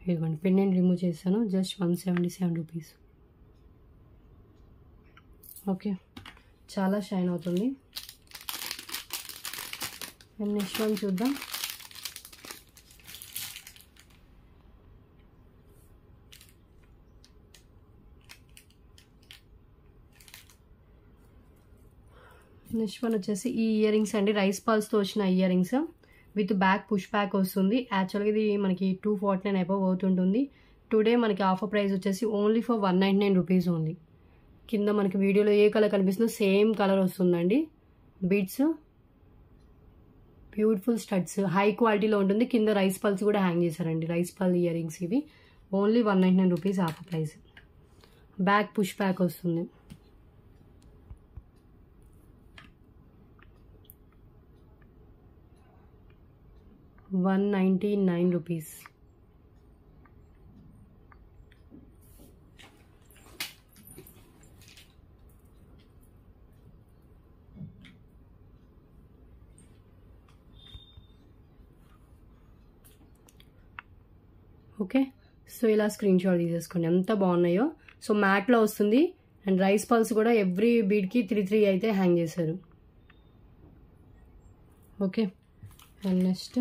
ఇదిగోండి పెండెంట్ రిమూవ్ చేశాను, జస్ట్ 177 రూపీస్. ఓకే, చాలా షైన్ అవుతుంది. అండ్ నెక్స్ట్ వన్ చూద్దాం. నెక్స్ట్ వన్ వచ్చేసి ఈ ఇయర్ రింగ్స్ అండి, రైస్ పాల్స్తో వచ్చిన ear rings with back push back వస్తుంది. యాక్చువల్గా ఇది మనకి 249 అబవ్ అవుతుంటుంది. టుడే మనకి ఆఫర్ ప్రైస్ వచ్చేసి ఓన్లీ ఫర్ 199 రూపీస్ ఓన్లీ. కింద మనకి వీడియోలో ఏ కలర్ కనిపిస్తుందో సేమ్ కలర్ వస్తుందండి. బీడ్స్, బ్యూటిఫుల్ స్టడ్స్, హై క్వాలిటీలో ఉంటుంది. కింద రైస్ పల్స్ కూడా హ్యాంగ్ చేశారండి, రైస్ పల్ ఇయర్ రింగ్స్ ఇవి. Only 199 rupees offer price. Back push back వస్తుంది. ₹199. ఓకే, సో ఇలా స్క్రీన్ షాట్ తీసేసుకోండి, ఎంత బాగున్నాయో. సో మ్యాట్లో వస్తుంది అండ్ రైస్ పల్స్ కూడా ఎవ్రీ బీడ్కి 3 అయితే హ్యాంగ్ చేశారు. ఓకే, అండ్ నెక్స్ట్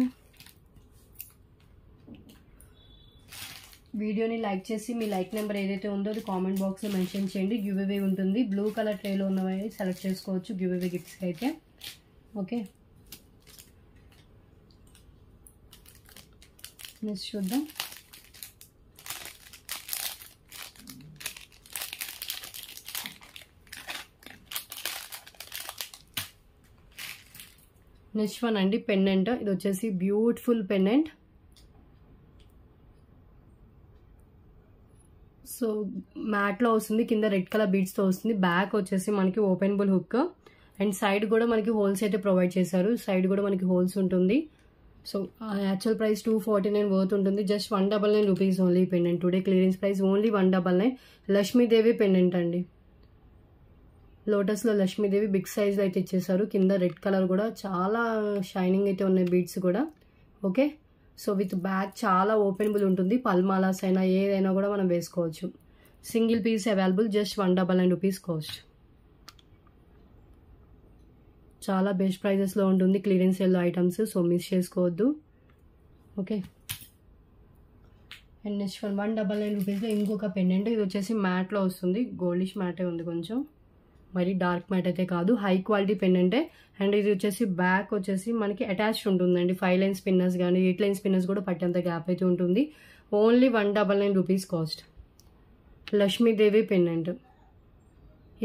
వీడియోని లైక్ చేసి మీ లైక్ నెంబర్ ఏదైతే ఉందో అది కామెంట్ బాక్స్లో మెన్షన్ చేయండి. గివ్ అవే ఉంటుంది. బ్లూ కలర్ ట్రేలో ఉన్నవి సెలెక్ట్ చేసుకోవచ్చు గివ్ అవే గిఫ్ట్స్ అయితే. ఓకే, నెక్స్ట్ చూద్దాం. నెక్స్ట్ వన్ అండి పెండెంట్. ఇది వచ్చేసి బ్యూటిఫుల్ పెండెంట్. సో మ్యాట్లో వస్తుంది, కింద రెడ్ కలర్ బీడ్స్తో వస్తుంది. బ్యాక్ వచ్చేసి మనకి ఓపెనబుల్ హుక్ అండ్ సైడ్ కూడా మనకి హోల్స్ అయితే ప్రొవైడ్ చేశారు. సైడ్ కూడా మనకి హోల్స్ ఉంటుంది. సో యాక్చువల్ ప్రైస్ 249 వర్త్ ఉంటుంది. Just 199 rupees only pendant. Today clearance price only 199. Lakshmidevi pendant అండి, లోటస్లో లక్ష్మీదేవి బిగ్ సైజ్లో అయితే ఇచ్చేసారు. కింద రెడ్ కలర్ కూడా చాలా షైనింగ్ అయితే ఉన్నాయి బీడ్స్ కూడా. ఓకే, సో విత్ బ్యాక్ చాలా ఓపెనబుల్ ఉంటుంది. పల్మాలాస్ అయినా ఏదైనా కూడా మనం వేసుకోవచ్చు. Single piece available, just 199 rupees cost. చాలా బెస్ట్ ప్రైజెస్లో ఉంటుంది clearance sale items, so miss చేసుకోవద్దు. ఓకే, అండ్ నెక్స్ట్ 199 రూపీస్లో ఇంకొక పెండెంట్. ఇది వచ్చేసి మ్యాట్లో వస్తుంది, గోల్డిష్ మ్యాటే ఉంది కొంచెం, మరి డార్క్ మ్యాట్ అయితే కాదు. High quality పెండెంటే. అండ్ ఇది వచ్చేసి బ్యాక్ వచ్చేసి మనకి అటాచ్డ్ ఉంటుందండి. 5 లైన్ స్పిన్నర్స్ కానీ 8 లైన్ స్పిన్నర్స్ కూడా పట్టేంత గ్యాప్ అయితే ఉంటుంది. Only 199 rupees cost. Lakshmidevi pendant.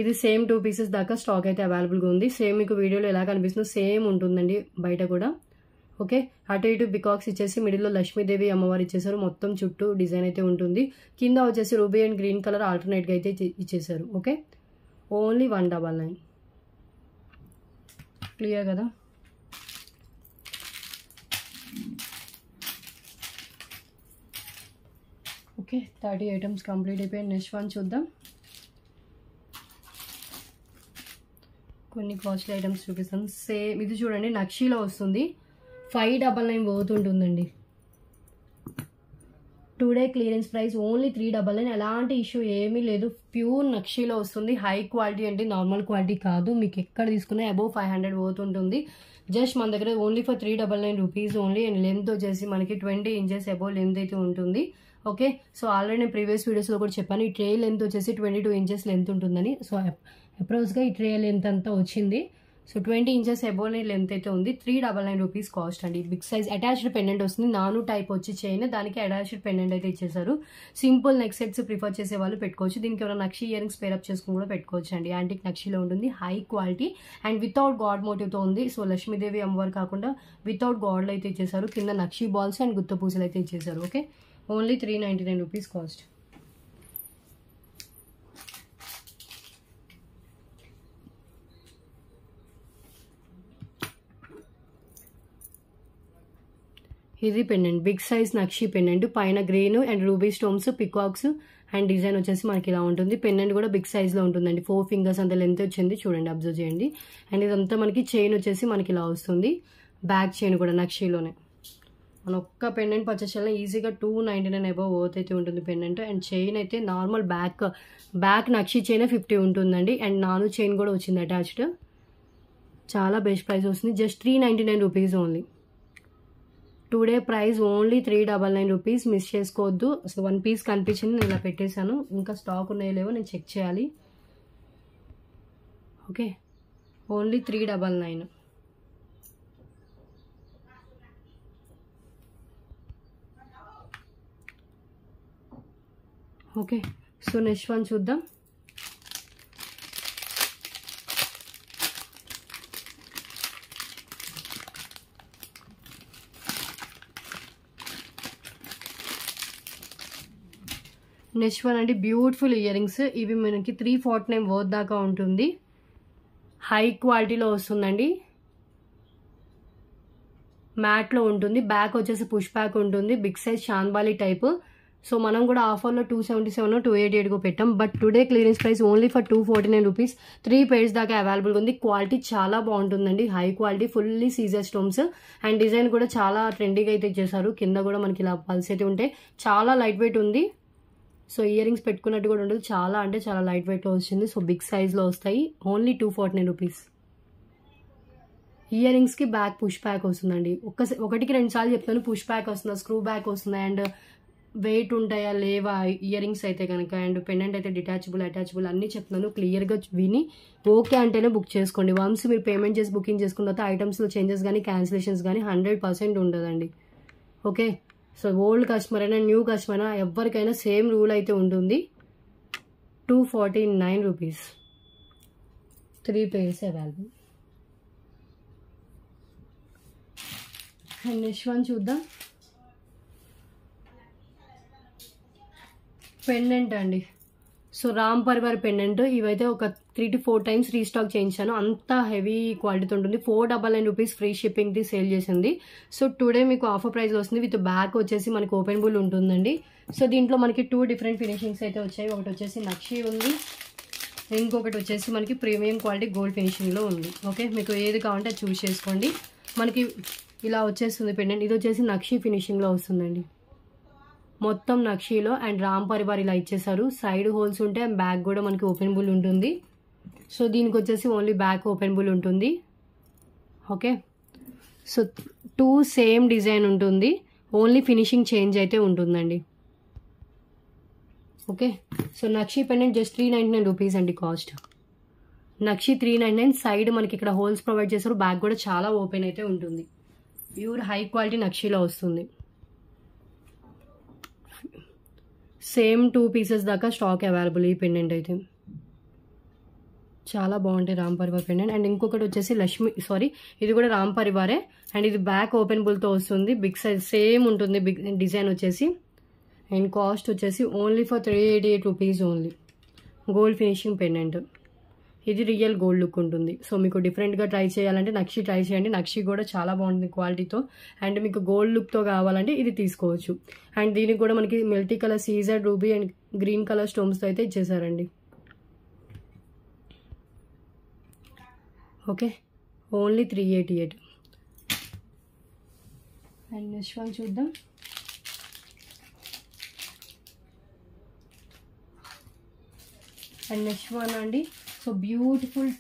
ఇది సేమ్ 2 పీసెస్ దాకా స్టాక్ అయితే అవైలబుల్గా ఉంది. సేమ్ మీకు వీడియోలో ఎలా కనిపిస్తుందో సేమ్ ఉంటుందండి బయట కూడా. ఓకే, అటు ఇటు బికాక్స్ ఇచ్చేసి మిడిల్లో లక్ష్మీదేవి అమ్మవారు ఇచ్చేసారు. మొత్తం చుట్టూ డిజైన్ అయితే ఉంటుంది. కింద వచ్చేసి రూబీ అండ్ గ్రీన్ కలర్ ఆల్టర్నేట్గా అయితే ఇచ్చేసారు. Okay, only 199. క్లియర్ కదా. ఓకే, 30 ఐటమ్స్ కంప్లీట్ అయిపోయాయి. నెక్స్ట్ వన్ చూద్దాం. కొన్ని కాస్ట్లీ ఐటమ్స్ చూపిస్తాను. సేమ్ ఇది చూడండి, నక్షీలో వస్తుంది. 599 పోతుంటుందండి. Today clearance price only 399. ఎలాంటి ఇష్యూ ఏమీ లేదు. ప్యూర్ నక్షీలో వస్తుంది. హై క్వాలిటీ అంటే నార్మల్ క్వాలిటీ కాదు. మీకు ఎక్కడ తీసుకున్నా అబోవ్ 500 పోతుంటుంది. జస్ట్ మన దగ్గర only for 399 rupees only. And length వచ్చేసి మనకి 20 ఇంచెస్ అబోవ్ లెంత్ అయితే ఉంటుంది. ఓకే, సో ఆల్రెడీ నేను ప్రీవియస్ వీడియోస్లో కూడా చెప్పాను. ఈ ట్రే లెంత్ వచ్చేసి 22 ఇంచెస్ లెంత్ ఉంటుందని. సో అప్రోచ్గా ఈ ట్రే లెంత్ అంతా వచ్చింది. సో 20 ఇంచెస్ అబోవ్ లెంత్ అయితే ఉంది. 399 రూపీస్ కాస్ట్ అండి. బిగ్ సైజ్ అటాచ్డ్ పెండెంట్ వస్తుంది. నాను టైప్ వచ్చి చైన్, దానికి అటాచ్డ్ పెండెంట్ అయితే ఇచ్చేసారు. సింపుల్ నెక్ సెట్స్ ప్రిఫర్ చేసే వాళ్ళు పెట్టుకోవచ్చు. దీనికి ఎవరైనా నక్షి ఇయర్ రింగ్స్ పేరప్ చేసుకుని కూడా పెట్టుకోవచ్చు అండి. యాంటిక్ నక్షిలో ఉంటుంది. High quality and without god మోటివ్తో ఉంది. సో లక్ష్మీదేవి అమ్మవారు కాకుండా వితౌట్ గాడ్లు అయితే ఇచ్చేసారు. కింద నక్షి బాల్స్ అండ్ గుత్త పూసలు అయితే ఇచ్చేసారు. Okay, only 399 rupees cost. ఇది పెండెంట్, బిగ్ సైజ్ నక్షి పెండెంట్. పైన green and ruby stones, peacocks and design వచ్చేసి మనకి ఇలా ఉంటుంది. పెండెంట్ కూడా బిగ్ సైజ్లో ఉంటుందండి, 4 ఫింగర్స్ అంత లెంత్ వచ్చింది చూడండి, అబ్జర్వ్ చేయండి. అండ్ ఇదంతా మనకి చైన్ వచ్చేసి మనకి ఇలా వస్తుంది, బ్యాక్ చైన్ కూడా నక్షీలోనే. మన ఒక్క పెండెంట్ పర్చేస్ చేయాలి ఈజీగా 299 అబౌవ్ వర్త్ అయితే ఉంటుంది పెండెంట్. అండ్ చైన్ అయితే నార్మల్ బ్యాక్ నక్షి చైన్ 50 ఉంటుందండి. అండ్ నాను చైన్ కూడా వచ్చింది అటాచ్డ్. చాలా బెస్ట్ ప్రైస్ వస్తుంది, just 399 rupees only. Today price only 399 rupees. Miss చేసుకోవద్దు. అసలు 1 పీస్ కనిపించింది, నేను ఇలా పెట్టేశాను. ఇంకా స్టాక్ ఉన్నాయో లేవో నేను చెక్ చేయాలి. Okay, only 399. Okay, so next one చూద్దాం. నెక్స్ట్ వన్ అండి, బ్యూటిఫుల్ ఇయర్ రింగ్స్. ఇవి మనకి 349 వర్త్ దాకా ఉంటుంది. హై క్వాలిటీలో వస్తుందండి, మ్యాట్లో ఉంటుంది. బ్యాక్ వచ్చేసి పుష్ బ్యాక్ ఉంటుంది, big size chandbali type. So మనం కూడా ఆఫర్లో 277 288 పెట్టాం. But today clearance price only for 249 rupees. 3 pairs దాకా అవైలబుల్గా ఉంది. క్వాలిటీ చాలా బాగుంటుందండి, హై క్వాలిటీ, ఫుల్లీ సీజర్ స్టోన్స్. అండ్ డిజైన్ కూడా చాలా ట్రెండీగా అయితే ఇచ్చేసారు. కింద కూడా మనకి ఇలా పల్స్ అయితే ఉంటాయి. చాలా లైట్ వెయిట్ ఉంది. సో ఇయర్ రింగ్స్ పెట్టుకున్నట్టు కూడా ఉండదు, చాలా అంటే చాలా లైట్ వెయిట్లో వచ్చింది. సో బిగ్ సైజ్లో వస్తాయి, ఓన్లీ 249 రూపీస్. ఇయర్ రింగ్స్కి బ్యాక్ పుష్ బ్యాక్ వస్తుందండి. ఒకటికి 2 సార్లు చెప్తాను, పుష్ బ్యాక్ వస్తుందా, స్క్రూ బ్యాక్ వస్తుందా, అండ్ వెయిట్ ఉంటాయా లేవా ఇయర్ రింగ్స్ అయితే కనుక, అండ్ పెండెంట్ అయితే డిటాచబుల్ అటాచబుల్ అన్నీ చెప్తున్నాను. క్లియర్గా విని ఓకే అంటేనే బుక్ చేసుకోండి. వన్స్ మీరు పేమెంట్ చేసి బుకింగ్ చేసుకున్న తర్వాత ఐటమ్స్లో చేంజెస్ కానీ క్యాన్సిలేషన్స్ కానీ 100% ఉండదండి. ఓకే, సో ఓల్డ్ కస్టమర్ అయినా న్యూ కస్టమర్ అయినా ఎవరికైనా సేమ్ రూల్ అయితే ఉంటుంది. 249 rupees, 3 pairs available. And next one చూద్దాం. పెండెంట్ అండి, సో రామ్ పరివార్ పెండెంట్. ఇవైతే ఒక 3 to 4 times రీస్టాక్ చేయించాను, అంత హెవీ క్వాలిటీతో ఉంటుంది. 499 రూపీస్ ఫ్రీ షిప్పింగ్ది సేల్ చేసింది. సో టుడే మీకు ఆఫర్ ప్రైస్ వస్తుంది. విత్ బ్యాక్ వచ్చేసి మనకి ఓపెన్ బుల్ ఉంటుందండి. సో దీంట్లో మనకి 2 డిఫరెంట్ ఫినిషింగ్స్ అయితే వచ్చాయి. ఒకటి వచ్చేసి నక్షి ఉంది, ఇంకొకటి వచ్చేసి మనకి ప్రీమియం క్వాలిటీ గోల్డ్ ఫినిషింగ్లో ఉంది. ఓకే, మీకు ఏది కావాలంటే అది చూస్ చేసుకోండి. మనకి ఇలా వచ్చేస్తుంది పెండెంట్. ఇది వచ్చేసి నక్షి ఫినిషింగ్లో వస్తుందండి, మొత్తం నక్షీలో. అండ్ రామ్ పరివార్ ఇలా ఇచ్చేసారు, సైడ్ హోల్స్ ఉంటాయి. అండ్ బ్యాక్ కూడా మనకి ఓపెన్ బుల్ ఉంటుంది. సో దీనికి వచ్చేసి ఓన్లీ బ్యాక్ ఓపెన్ బుల్ ఉంటుంది. ఓకే, సో 2 సేమ్ డిజైన్ ఉంటుంది, ఓన్లీ ఫినిషింగ్ చేంజ్ అయితే ఉంటుందండి. ఓకే, సో నక్షి పెండెంట్ జస్ట్ 399 రూపీస్ అండి కాస్ట్. నక్షి 399. సైడ్ మనకి ఇక్కడ హోల్స్ ప్రొవైడ్ చేస్తారు, బ్యాక్ కూడా చాలా ఓపెన్ అయితే ఉంటుంది. ప్యూర్ హై క్వాలిటీ నక్షిలో వస్తుంది. సేమ్ 2 pieces దాకా స్టాక్ అవైలబుల్. ఈ పెండెంట్ అయితే చాలా బాగుంటాయి, రామ్ పరివార్ పెండెంట్. అండ్ ఇంకొకటి వచ్చేసి ఇది కూడా రామ్ పరివారే. అండ్ ఇది బ్యాక్ ఓపెన్ బుల్తో వస్తుంది, బిగ్ సైజ్ సేమ్ ఉంటుంది, బిగ్ డిజైన్ వచ్చేసి. అండ్ కాస్ట్ వచ్చేసి only for 388 rupees only. Gold finishing pendant, ఇది రియల్ గోల్డ్ లుక్ ఉంటుంది. సో మీకు డిఫరెంట్గా ట్రై చేయాలంటే నక్షి ట్రై చేయండి. నక్షి కూడా చాలా బాగుంటుంది క్వాలిటీతో. అండ్ మీకు గోల్డ్ లుక్తో కావాలంటే ఇది తీసుకోవచ్చు. అండ్ దీనికి కూడా మనకి multi colour CZ, ruby and green colour స్టోన్స్తో అయితే ఇచ్చేసారండి. Okay, only 388. And next one చూద్దాం. అండ్ నెక్స్ట్ వన్ అండి, సో బ్యూటిఫుల్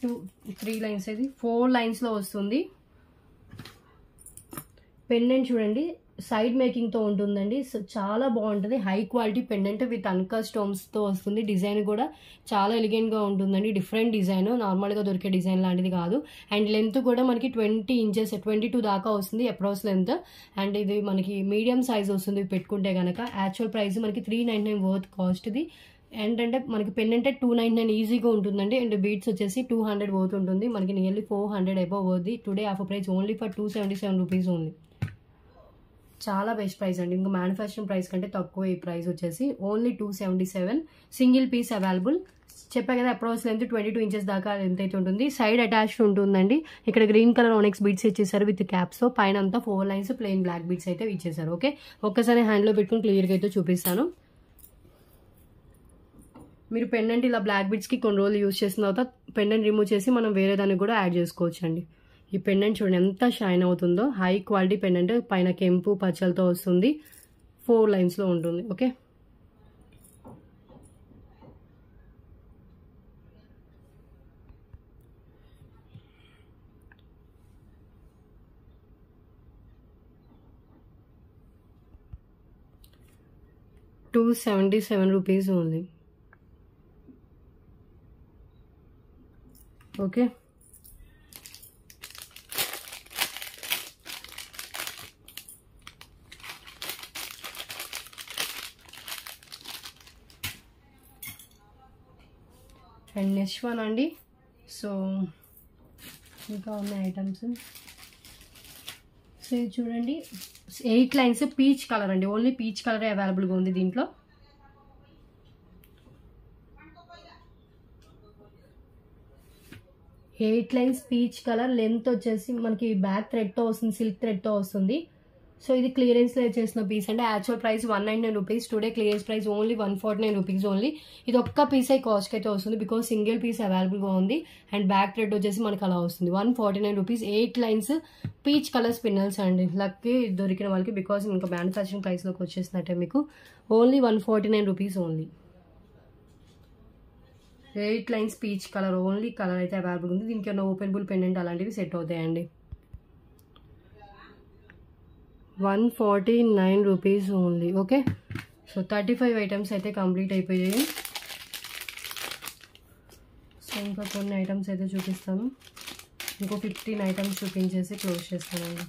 3 lines, ఇది 4 linesలో వస్తుంది. పెండెంట్ చూడండి, సైడ్ మేకింగ్తో ఉంటుందండి. సో చాలా బాగుంటుంది, high quality pendant with uncut స్టోన్స్తో వస్తుంది. డిజైన్ కూడా చాలా ఎలిగెంట్గా ఉంటుందండి, డిఫరెంట్ డిజైన్, నార్మల్గా దొరికే డిజైన్ లాంటిది కాదు. అండ్ లెంత్ కూడా మనకి 20 inches 22 దాకా వస్తుంది అప్రాక్స్ లెంత్. అండ్ ఇది మనకి మీడియం సైజ్ వస్తుంది పెట్టుకుంటే కనుక. యాక్చువల్ ప్రైస్ మనకి 399 వర్త్ కాస్ట్ ఇది. ఏంటంటే మనకి పెండెంట్ 299 ఈజీగా ఉంటుందండి. అండ్ బీట్స్ వచ్చేసి 200 వర్త్ ఉంటుంది, మనకి nearly 400 above worth. Today offer price only for 277 rupees only. చాలా బెస్ట్ ప్రైస్ అండి, ఇంకా మ్యానుఫ్యాక్చరింగ్ ప్రైస్ కంటే తక్కువ. ఈ ప్రైస్ వచ్చేసి ఓన్లీ 277. Single piece available. చెప్పా కదా అప్రాక్స్ లెంత్ 22 inches దాకా లెంత్ అయితే ఉంటుంది. సైడ్ అటాచ్డ్ ఉంటుందండి. ఇక్కడ గ్రీన్ కలర్ ఓనెక్స్ బీట్స్ ఇచ్చేసారు విత్ క్యాప్స్. పైన అంతా 4 lines ప్లెయిన్ బ్లాక్ బీట్స్ అయితే ఇచ్చేసారు. ఓకే, ఒక్కసారి హ్యాండ్లో పెట్టుకుని క్లియర్గా అయితే చూపిస్తాను. మీరు పెండెంట్ ఇలా బ్లాక్ బిడ్స్కి కొన్ని రోజులు యూజ్ చేసిన తర్వాత పెండెంట్ రిమూవ్ చేసి మనం వేరే దానికి కూడా యాడ్ చేసుకోవచ్చు అండి. ఈ పెండెంట్ చూడండి ఎంత షైన్ అవుతుందో. హై క్వాలిటీ పెండెంట్, పైన కెంపు పచ్చలతో వస్తుంది, 4 లైన్స్లో ఉంటుంది. Okay, ₹277 only. Okay, and next one అండి. సో ఇంకా ఉన్నాయి ఐటమ్స్. సో ఇది చూడండి 8 లైన్స్ పీచ్ కలర్ అండి. ఓన్లీ పీచ్ కలరే అవైలబుల్గా ఉంది దీంట్లో. Eight lines peach colour. Length వచ్చేసి మనకి బ్యాక్ థ్రెడ్తో వస్తుంది, సిల్క్ థ్రెడ్తో వస్తుంది. సో ఇది క్లియరెన్స్లో చేసిన పీస్ అంటే actual price ₹199. Today clearance price only ₹149 only. ఇది ఒక్క పీసే కాస్ట్ అయితే వస్తుంది బికాస్ సింగిల్ పీస్ అవైలబుల్గా ఉంది. అండ్ బ్యాక్ థ్రెడ్ వచ్చేసి మనకు అలా వస్తుంది. ₹149. 8 లైన్స్ పీచ్ కలర్ స్పిన్నల్స్ అండి. లక్కి దొరికిన వాళ్ళకి బికాస్ ఇంకా మ్యానుఫ్యాక్చరింగ్ ప్రైస్లోకి వచ్చేసినట్టే మీకు. Only ₹149 only. 8 lines peach colour only colour అయితే అవైలబుల్ ఉంది. దీనికి ఏమైనా ఓపెనబుల్ పెండెంట్ అలాంటివి సెట్ అవుతాయండి. ₹149 ఓన్లీ. ఓకే, సో 35 ఐటమ్స్ అయితే కంప్లీట్ అయిపోయాయి. సో ఇంకా కొన్ని ఐటమ్స్ అయితే చూపిస్తాను. ఇంకో 15 ఐటమ్స్ చూపించేసి క్లోజ్ చేస్తానండి.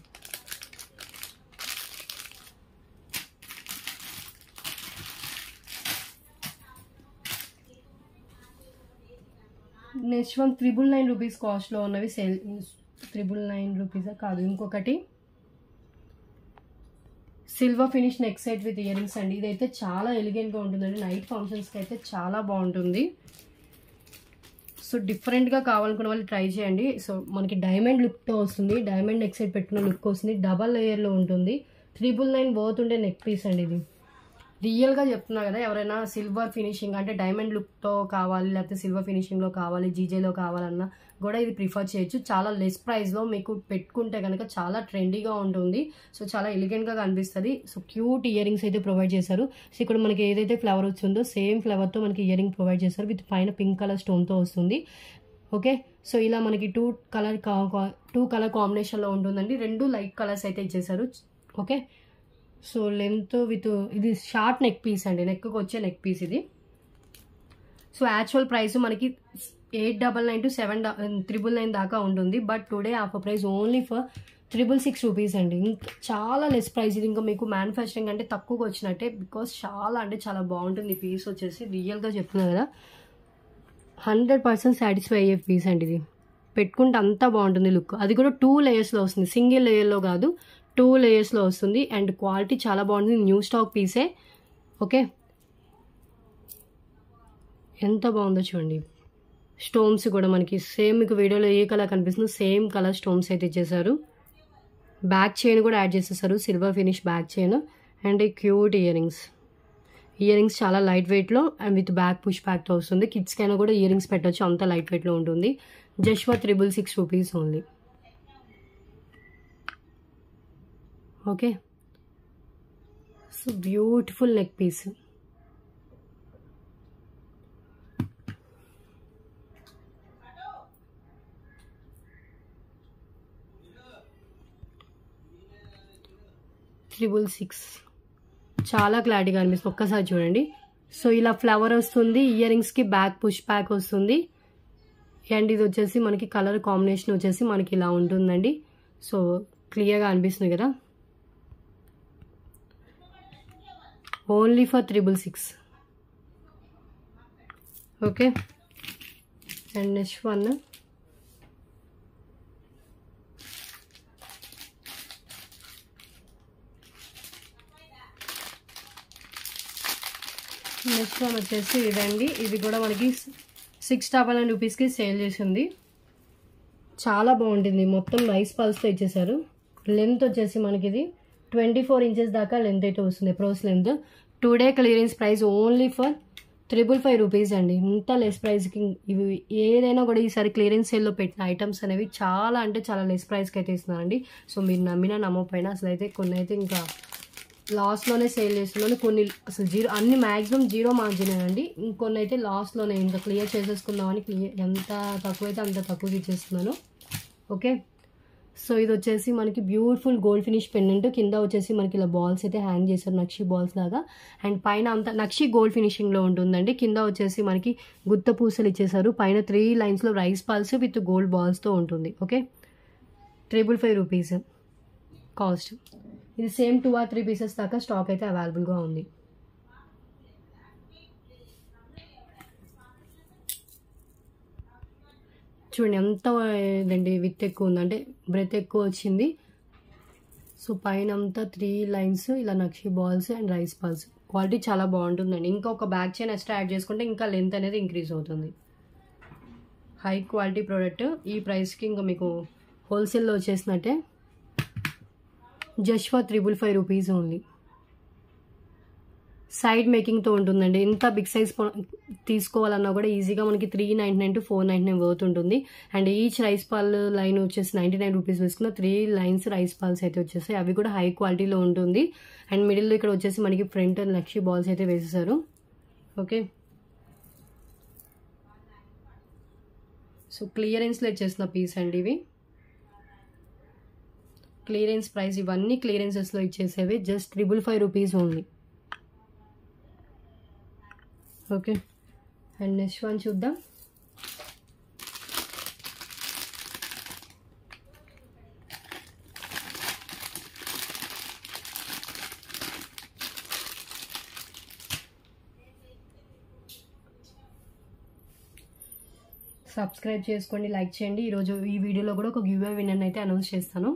నెక్స్ట్ వన్ ₹999 కాస్ట్లో ఉన్నవి సేల్. ₹999 కాదు, ఇంకొకటి silver finish neck set with earrings అండి. ఇదైతే చాలా ఎలిగెంట్గా ఉంటుందండి. నైట్ ఫంక్షన్స్కి అయితే చాలా బాగుంటుంది. సో డిఫరెంట్గా కావాలనుకున్న వాళ్ళు ట్రై చేయండి. సో మనకి డైమండ్ లుక్తో వస్తుంది. డైమండ్ నెక్ సెట్ పెట్టుకున్న లుక్ వస్తుంది. డబల్ లేయర్లో ఉంటుంది. 999 పోతుండే నెక్ పీస్ అండి ఇది. రియల్గా చెప్తున్నా కదా, ఎవరైనా సిల్వర్ ఫినిషింగ్ అంటే డైమండ్ లుక్తో కావాలి, లేకపోతే సిల్వర్ ఫినిషింగ్లో కావాలి, జీజేలో కావాలన్నా కూడా ఇది ప్రిఫర్ చేయొచ్చు. చాలా లెస్ ప్రైస్లో మీకు పెట్టుకుంటే కనుక చాలా ట్రెండీగా ఉంటుంది. సో చాలా ఎలిగెంట్గా కనిపిస్తుంది. సో క్యూట్ ఇయర్ రింగ్స్ అయితే ప్రొవైడ్ చేశారు. సో ఇక్కడ మనకి ఏదైతే ఫ్లవర్ వచ్చిందో సేమ్ ఫ్లవర్తో మనకి ఇయర్ రింగ్ ప్రొవైడ్ చేశారు. విత్ పైన పింక్ కలర్ స్టోన్తో వస్తుంది. ఓకే, సో ఇలా మనకి టూ కలర్ కాంబినేషన్లో ఉంటుందండి. 2 లైట్ కలర్స్ అయితే ఇచ్చేసారు. ఓకే, సో లెంత్ విత్ ఇది షార్ట్ నెక్ పీస్ అండి. నెక్కి వచ్చే నెక్ పీస్ ఇది. సో యాక్చువల్ ప్రైస్ మనకి ₹899 to ₹799 దాకా ఉంటుంది. But today offer price only for ₹666 అండి. ఇంకా చాలా లెస్ ప్రైస్. ఇది ఇంకా మీకు మ్యానుఫ్యాక్చరింగ్ అంటే తక్కువగా వచ్చినట్టే బికాస్ చాలా అంటే చాలా బాగుంటుంది. ఈ పీస్ వచ్చేసి రియల్గా చెప్తున్నా కదా, 100% సాటిస్ఫై అయ్యే పీస్ అండి. ఇది పెట్టుకుంటే అంతా బాగుంటుంది లుక్. అది కూడా 2 లేయర్స్లో వస్తుంది, సింగిల్ లేయర్లో కాదు, 2 లేయర్స్లో వస్తుంది. అండ్ క్వాలిటీ చాలా బాగుంటుంది. న్యూ స్టాక్ పీసే. ఓకే, ఎంత బాగుందో చూడండి. స్టోన్స్ కూడా మనకి సేమ్ మీకు వీడియోలో ఏ కలర్ కనిపిస్తుందో సేమ్ కలర్ స్టోన్స్ అయితే ఇచ్చేసారు. బ్యాక్ చైన్ కూడా యాడ్ చేసేసారు, silver finish back chain. And cute ear rings చాలా లైట్ వెయిట్లో అండ్ విత్ బ్యాక్ పుష్ బ్యాక్తో వస్తుంది. కిడ్స్కి అయినా కూడా ఇయర్ రింగ్స్ పెట్టవచ్చు, అంత లైట్ వెయిట్లో ఉంటుంది. Just for ₹666 only. Okay, so beautiful neck piece. $666 చాలా క్లారిటీగా అనిపిస్తుంది. ఒక్కసారి చూడండి. సో ఇలా ఫ్లవర్ వస్తుంది, ఇయర్ రింగ్స్కి బ్యాక్ పుష్ బ్యాక్ వస్తుంది. అండ్ ఇది వచ్చేసి మనకి కలర్ కాంబినేషన్ వచ్చేసి మనకి ఇలా ఉంటుందండి. సో క్లియర్గా అనిపిస్తుంది కదా. Only for $666. Okay, and next one వచ్చేసి ఇదండి. ఇది కూడా మనకి ₹699 సేల్ చేసింది. చాలా బాగుంటుంది. మొత్తం రైస్ పల్స్తో ఇచ్చేసారు. లెంత్ వచ్చేసి మనకి ఇది 24 ఇంచెస్ దాకా లెంత్ అయితే వస్తుంది. Approach length. Today clearance price only for 555 rupees అండి. ఇంత లెస్ ప్రైస్కి ఇవి ఏదైనా కూడా ఈసారి క్లియరెన్స్ సేల్లో పెట్టిన ఐటమ్స్ అనేవి చాలా అంటే చాలా లెస్ ప్రైస్కి అయితే ఇస్తున్నానండి. సో మీరు నమ్మినా నమ్మకపోయినా అసలు అయితే కొన్ని అయితే ఇంకా లాస్ట్లోనే సేల్ చేస్తున్నాను. కొన్ని అసలు జీరో, అన్ని మ్యాక్సిమం జీరో మార్జిన్ అండి. ఇంకొన్ని అయితే లాస్ట్లోనే ఇంకా క్లియర్ చేసేసుకుందామని ఎంత తక్కువైతే అంత తక్కువకి ఇచ్చేస్తున్నాను. ఓకే, సో ఇది వచ్చేసి మనకి బ్యూటిఫుల్ గోల్డ్ ఫినిష్ పెండెంట్. కింద వచ్చేసి మనకి ఇలా బాల్స్ అయితే హ్యాంగ్ చేశారు, నక్షి బాల్స్ లాగా. అండ్ పైన అంతా నక్షి గోల్డ్ ఫినిషింగ్లో ఉంటుందండి. కింద వచ్చేసి మనకి గుత్త పూసలు ఇచ్చేసారు. పైన 3 లైన్స్లో రైస్ పాల్స్ విత్ గోల్డ్ బాల్స్తో ఉంటుంది. Okay, 555 rupees cost. ఇది సేమ్ 2 or 3 పీసెస్ దాకా స్టాక్ అయితే అవైలబుల్గా ఉంది. చూడండి ఎంత ఇదండి, విత్ ఎక్కువ ఉంది అంటే బ్రెత్ ఎక్కువ వచ్చింది. సో పైన అంతా 3 లైన్స్ ఇలా నక్షి balls and rice balls. Quality చాలా బాగుంటుందండి. ఇంకా ఒక బ్యాక్ చైన్ ఎక్స్ట్రా యాడ్ చేసుకుంటే ఇంకా లెంత్ అనేది ఇంక్రీజ్ అవుతుంది. High quality product. ఈ ప్రైస్కి ఇంకా మీకు హోల్సేల్లో వచ్చేసినట్టే. Just for 555 rupees only. Side మేకింగ్తో ఉంటుందండి. ఎంత బిగ్ సైజ్ తీసుకోవాలన్నా కూడా ఈజీగా మనకి 399 to 499 వర్త్ ఉంటుంది. And each rice Paul line వచ్చేసి 99 రూపీస్ వేసుకున్న 3 లైన్స్ రైస్ పాల్స్ అయితే వచ్చేసాయి. అవి కూడా హై క్వాలిటీలో ఉంటుంది. అండ్ మిడిల్లో ఇక్కడ వచ్చేసి మనకి ఫ్రంట్ నక్షి బాల్స్ అయితే వేసేసారు. ఓకే, సో క్లియరెన్స్లో ఇచ్చేసిన పీస్ అండి ఇవి. క్లియరెన్స్ ప్రైస్, ఇవన్నీ క్లియరెన్సెస్లో ఇచ్చేసేవి. Just 555 rupees only. Okay, and next one చూద్దాం. సబ్స్క్రైబ్ చేసుకోండి, లైక్ చేయండి. ఈరోజు ఈ వీడియోలో కూడా ఒక గివ్ అవే విన్నర్ అయితే అనౌన్స్ చేస్తాను.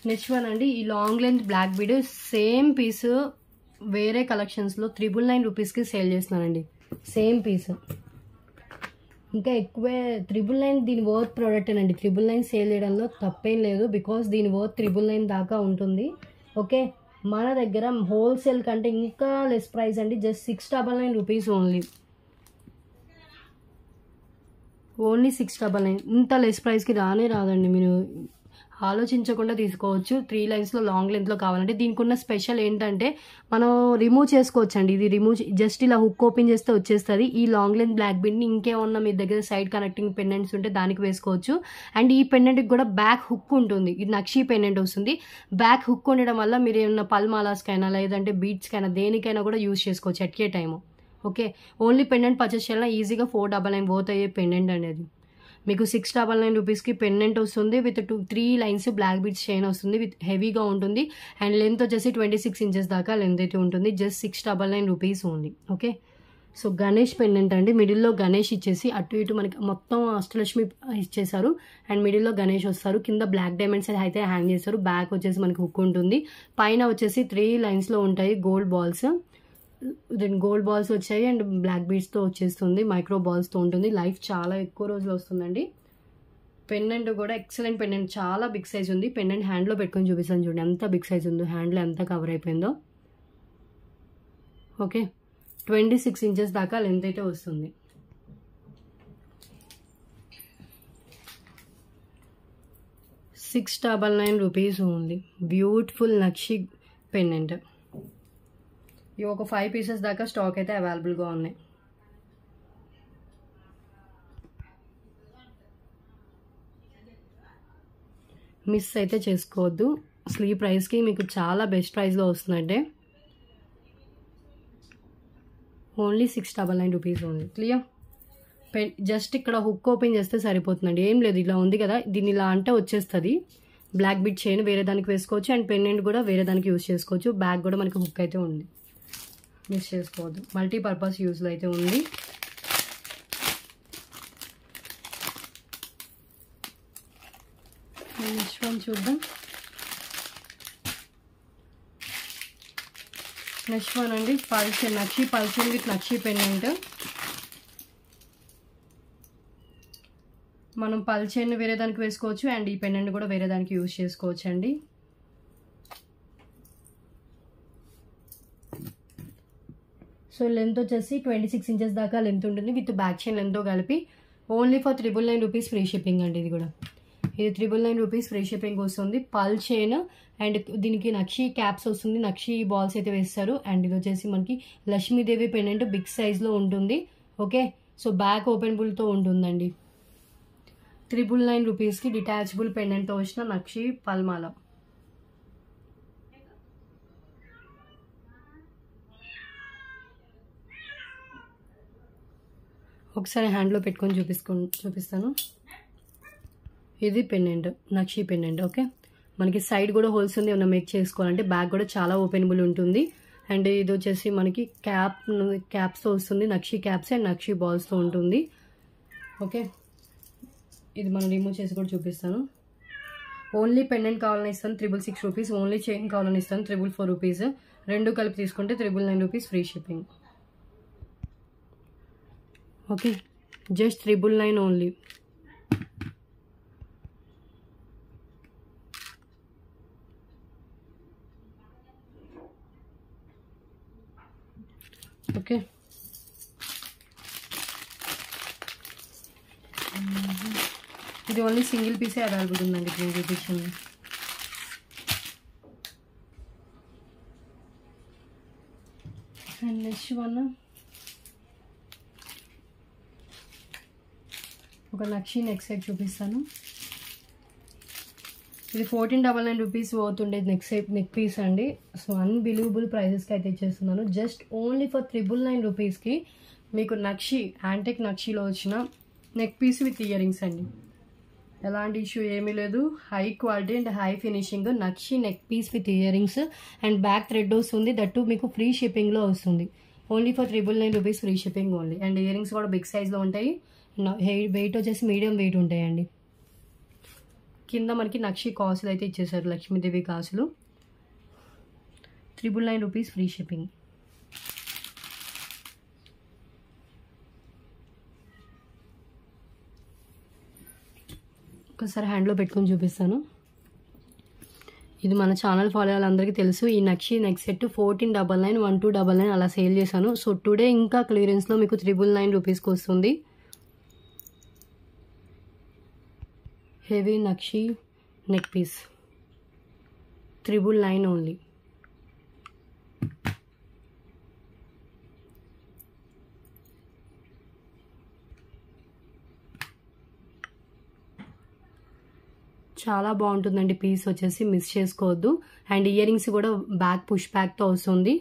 నెక్స్ట్ వన్ అండి, ఈ long length black bead same piece వేరే కలెక్షన్స్లో 999 రూపీస్కి సేల్ చేస్తున్నానండి. సేమ్ పీస్ ఇంకా ఎక్కువే 999. దీని వర్త్ ప్రోడక్ట్ అండి. 999 సేల్ చేయడంలో తప్పేం లేదు, బికాస్ దీని వర్త్ 999 దాకా ఉంటుంది. ఓకే, మన దగ్గర హోల్సేల్ కంటే ఇంకా లెస్ ప్రైస్ అండి. Just 699 rupees only. 699. ఇంత లెస్ ప్రైస్కి రాదండి. మీరు ఆలోచించకుండా తీసుకోవచ్చు. 3 లైన్స్లో లాంగ్ లెంత్లో కావాలంటే. దీనికి ఉన్న స్పెషల్ ఏంటంటే మనం రిమూవ్ చేసుకోవచ్చు అండి. ఇది రిమూవ్ జస్ట్ ఇలా హుక్ ఓపెన్ చేస్తే వచ్చేస్తుంది. ఈ లాంగ్ లెంత్ బ్లాక్ బీడ్ని ఇంకేమన్నా మీ దగ్గర సైడ్ కనెక్టింగ్ పెండెంట్స్ ఉంటే దానికి వేసుకోవచ్చు. అండ్ ఈ పెండెంట్కి కూడా బ్యాక్ హుక్ ఉంటుంది. ఇది నక్షి పెండెంట్ వస్తుంది. బ్యాక్ హుక్ ఉండడం వల్ల మీరు ఏమన్నా పల్మాలాస్కైనా లేదంటే బీట్స్కైనా దేనికైనా కూడా యూజ్ చేసుకోవచ్చు at a time. Okay, only pendant purchase చేయాలన్నా ఈజీగా 499 వర్త్ అయ్యే పెండెంట్ అనేది. మీకు 699 రూపీస్కి పెండెంట్ వస్తుంది with 3 lines black beads chain వస్తుంది. విత్ హెవీగా ఉంటుంది. అండ్ లెంత్ వచ్చేసి 26 ఇంచెస్ దాకా లెంత్ అయితే ఉంటుంది. Just 699 rupees only. Okay, so Ganesh pendant అండి. మిడిల్లో గణేష్ ఇచ్చేసి అటు ఇటు మనకి మొత్తం అష్టలక్ష్మి ఇచ్చేసారు. అండ్ మిడిల్లో గణేష్ వస్తారు. కింద బ్లాక్ డైమండ్స్ అయితే హ్యాంగ్ చేస్తారు. బ్యాక్ వచ్చేసి మనకి హుక్ ఉంటుంది. పైన వచ్చేసి 3 లైన్స్లో ఉంటాయి గోల్డ్ బాల్స్. గోల్డ్ బాల్స్ వచ్చాయి అండ్ బ్లాక్ బీడ్స్తో వచ్చేస్తుంది. మైక్రో బాల్స్తో ఉంటుంది. లైఫ్ చాలా ఎక్కువ రోజులు వస్తుందండి. పెండెంట్ కూడా ఎక్సలెంట్ పెండెంట్. చాలా బిగ్ సైజ్ ఉంది. పెండెంట్ హ్యాండ్లో పెట్టుకొని చూపిస్తాను చూడండి ఎంత బిగ్ సైజ్ ఉందో. హ్యాండ్లో ఎంత కవర్ అయిపోయిందో. ఓకే, 26 ఇంచెస్ దాకా లెంత్ అయితే వస్తుంది. $699 రూపీస్ ఓన్లీ. బ్యూటిఫుల్ నక్షి పెండెంట్. ఇవి ఒక 5 పీసెస్ దాకా స్టాక్ అయితే అవైలబుల్గా ఉన్నాయి. మిస్ అయితే చేసుకోవద్దు. అసలు ఈ ప్రైస్కి మీకు చాలా బెస్ట్ ప్రైస్లో వస్తుందంటే. Only 699 rupees only. Clear. Just ఇక్కడ హుక్ ఓపెన్ చేస్తే సరిపోతుందండి. ఏం లేదు, ఇలా ఉంది కదా, దీన్ని ఇలా అంటే వచ్చేస్తుంది. బ్లాక్ బీడ్ చైన్ వేరే దానికి వేసుకోవచ్చు. అండ్ పెండెంట్ కూడా వేరే దానికి యూజ్ చేసుకోవచ్చు. బ్యాక్ కూడా మనకి హుక్ అయితే ఉంది. మిస్ చేసుకోవద్దు. మల్టీపర్పస్ యూజ్లో అయితే ఉంది. నెక్స్ట్ వన్ చూద్దాం. నెక్స్ట్ వన్ అండి, పల్చన్ నక్షి పల్చన్ విత్ నక్షి పెండెంట్. మనం పల్చన్ వేరే దానికి వేసుకోవచ్చు. అండ్ ఈ పెండెంట్ కూడా వేరే దానికి యూజ్ చేసుకోవచ్చు అండి. సో లెంత్ వచ్చేసి 26 ఇంచెస్ దాకా లెంత్ ఉంటుంది విత్ బ్యాక్ చైన్ లెంత్తో కలిపి. Only for 999 rupees free shipping అండి. ఇది కూడా ఇది 999 రూపీస్ ఫ్రీ షిప్పింగ్ వస్తుంది. పల్ చైన్ అండ్ దీనికి నక్షి క్యాప్స్ వస్తుంది, నక్షి బాల్స్ అయితే వేస్తారు. అండ్ ఇది వచ్చేసి మనకి లక్ష్మీదేవి పెండెంట్ బిగ్ సైజ్లో ఉంటుంది. ఓకే, సో బ్యాక్ ఓపెనబుల్తో ఉంటుందండి. 999 రూపీస్కి డిటాచబుల్ పెండెంట్తో వచ్చిన నక్షి పల్మాల. ఒకసారి హ్యాండ్లో పెట్టుకొని చూపిస్తాను. ఇది పెండెంట్, నక్షి పెండెంట్. ఓకే, మనకి సైడ్ కూడా హోల్స్ ఉంది, ఏమైనా మేక్ చేసుకోవాలంటే. బ్యాక్ కూడా చాలా ఓపెనబుల్ ఉంటుంది. అండ్ ఇది వచ్చేసి మనకి క్యాప్స్తో వస్తుంది, నక్షి క్యాప్స్ అండ్ నక్షి బాల్స్తో ఉంటుంది. ఓకే, ఇది మనం రిమూవ్ చేసి కూడా చూపిస్తాను. ఓన్లీ పెండెంట్ కావాలని ఇస్తాను 666 రూపీస్. ఓన్లీ చైన్ కావాలని ఇస్తాను 444 రూపీస్. రెండు కలిపి తీసుకుంటే 999 rupees free shipping. Okay, just 999 only. Okay, ఇది ఓన్లీ సింగిల్ పీసే అవైలబుల్ ఉందండి ఇప్పుడు చూపించింది. అండ్ నెక్స్ట్ వన్ ఒక నక్షి నెక్ సెట్ చూపిస్తాను. ఇది 1499 రూపీస్ పోతుండే నెక్ పీస్ అండి. సో అన్బిలీవబుల్ ప్రైజెస్కి అయితే ఇచ్చేస్తున్నాను. జస్ట్ ఓన్లీ ఫర్ 999 రూపీస్కి మీకు నక్షి యాంటిక్ నక్షిలో వచ్చిన neck piece with earrings అండి. ఎలాంటి ఇష్యూ ఏమీ లేదు. High quality and high finishing nakshi neck piece with earrings and back thread వస్తుంది. దట్టు మీకు ఫ్రీ షిప్పింగ్లో వస్తుంది. Only for 999 rupees free shipping only. And earrings కూడా బిగ్ సైజ్లో ఉంటాయి. వెయిట్ వచ్చేసి మీడియం వెయిట్ ఉంటాయండి. కింద మనకి నక్షి కాసులు అయితే ఇచ్చేసారు, లక్ష్మీదేవి కాసులు. 999 రూపీస్ ఫ్రీ షిప్పింగ్. ఒకసారి హ్యాండ్లో పెట్టుకొని చూపిస్తాను. ఇది మన ఛానల్ ఫాలో వాళ్ళందరికీ తెలుసు. ఈ నక్షి నెక్ సెట్ 1499, 1299 అలా సేల్ చేశాను. సో టుడే ఇంకా క్లియరెన్స్లో మీకు 999 రూపీస్కి వస్తుంది. హెవీ నక్షి నెక్ పీస్ 999 ఓన్లీ. చాలా బాగుంటుందండి పీస్ వచ్చేసి, మిస్ చేసుకోవద్దు. అండ్ ఇయర్ రింగ్స్ కూడా బ్యాక్ పుష్ బ్యాక్తో వస్తుంది,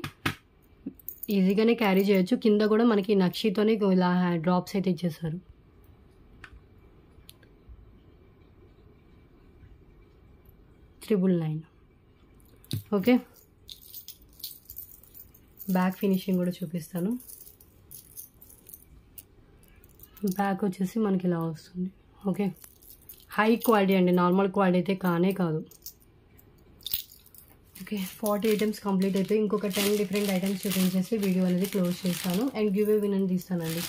ఈజీగానే క్యారీ చేయొచ్చు. కింద కూడా మనకి నక్షితోనే ఇలా డ్రాప్స్ అయితే ఇచ్చేసారు. $999. ఓకే, బ్యాక్ ఫినిషింగ్ కూడా చూపిస్తాను. బ్యాక్ వచ్చేసి మనకి ఇలా వస్తుంది. ఓకే, హై క్వాలిటీ అండి, నార్మల్ క్వాలిటీ అయితే కానే కాదు. ఓకే, 40 ఐటమ్స్ కంప్లీట్ అయిపోయి ఇంకొక 10 డిఫరెంట్ ఐటమ్స్ చూపించేసి వీడియో అనేది క్లోజ్ చేస్తాను. అండ్ గివ్ అవే విన్ అని తీస్తానండి.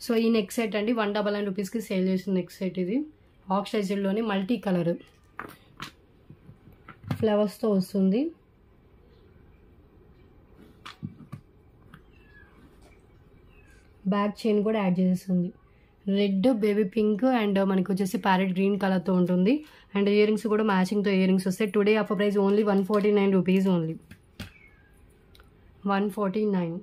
సో ఈ నెక్ సెట్ అండి 199 రూపీస్కి సేల్ చేసిన నెక్ సెట్. ఇది ఆక్సిడైజ్డ్లోనే మల్టీ కలర్ ఫ్లవర్స్తో వస్తుంది. బ్యాక్ చైన్ కూడా యాడ్ చేసేస్తుంది. రెడ్, బేబీ పింక్ అండ్ మనకి వచ్చేసి ప్యారెట్ గ్రీన్ కలర్తో ఉంటుంది. అండ్ ఇయర్ రింగ్స్ కూడా మ్యాచింగ్తో ఇయర్ రింగ్స్ వస్తాయి. Today offer price only 149 rupees only. 149.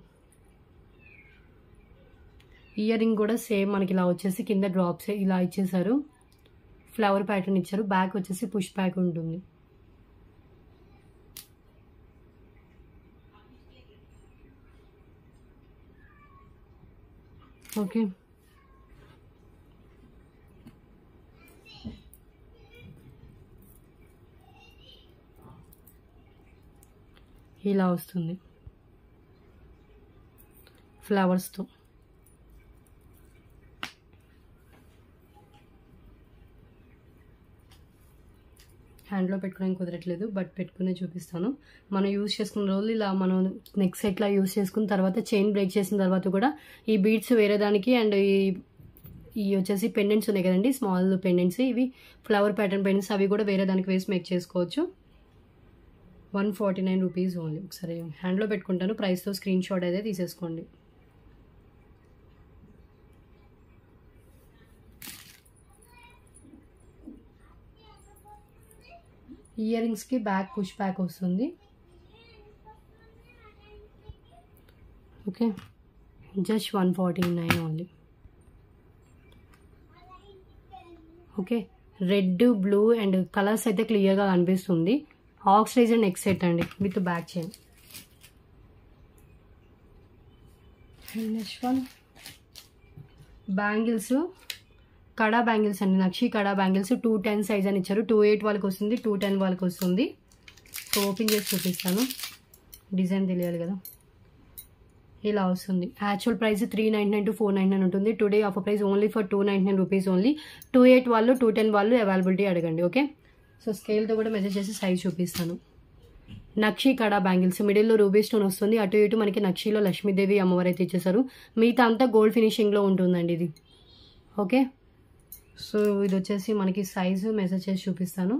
Ear ring కూడా సేమ్ మనకి ఇలా వచ్చేసి కింద డ్రాప్స్ ఇలా ఇచ్చేసారు, ఫ్లవర్ ప్యాటర్న్ ఇచ్చారు. బ్యాక్ వచ్చేసి పుష్ బ్యాక్ ఉంటుంది. ఓకే, ఇలా వస్తుంది ఫ్లవర్స్తో. హ్యాండ్లో పెట్టుకోవడానికి కుదరట్లేదు, బట్ పెట్టుకునే చూపిస్తాను. మనం యూజ్ చేసుకున్న రోజులు ఇలా మనం నెక్ సెట్లా యూజ్ చేసుకున్న తర్వాత చైన్ బ్రేక్ చేసిన తర్వాత కూడా ఈ బీడ్స్ వేరే దానికి అండ్ ఈ ఈ వచ్చేసి పెండెంట్స్ ఉన్నాయి కదండి, స్మాల్ పెండెంట్స్, ఇవి ఫ్లవర్ ప్యాటర్న్ పెండెంట్స్, అవి కూడా వేరే దానికి వేసి మేక్ చేసుకోవచ్చు. 149 రూపీస్ ఓన్లీ. ఒకసారి హ్యాండ్లో పెట్టుకుంటాను, ప్రైస్తో స్క్రీన్ షాట్ అయితే తీసేసుకోండి. ఇయర్ రింగ్స్కి బ్యాక్ పుష్ బ్యాక్ వస్తుంది. Okay, just 149 only. Okay, red blue and colours అయితే క్లియర్గా కనిపిస్తుంది. ఆక్సిడైజ్ అండ్ నెక్ సెట్ అండి with back chain. Next one bangles, kada bangles అండి, నక్షి కడా బ్యాంగిల్స్ 210 సైజ్ అని ఇచ్చారు. 28 వాళ్ళకి వస్తుంది, 210 వాళ్ళకి వస్తుంది. సో ఓపెన్ చేసి చూపిస్తాను, డిజైన్ తెలియాలి కదా. ఇలా వస్తుంది. యాక్చువల్ ప్రైస్ 399 to 499 ఉంటుంది. Today offer price only for 299 rupees only. 28 వాళ్ళు 210 వాళ్ళు అవైలబిలిటీ అడగండి. ఓకే, సో స్కేల్తో కూడా మెజర్ చేసి సైజ్ చూపిస్తాను. నక్షి కడా బ్యాంగిల్స్, మిడిల్లో రూబీ స్టోన్ వస్తుంది. అటు ఇటు మనకి నక్షిలో లక్ష్మీదేవి అమ్మవారు అయితే ఇచ్చేసారు. మిగతా అంతా గోల్డ్ ఫినిషింగ్లో ఉంటుందండి ఇది. ఓకే, సో ఇది వచ్చేసి మనకి సైజు మెజర్ చేసి చూపిస్తాను.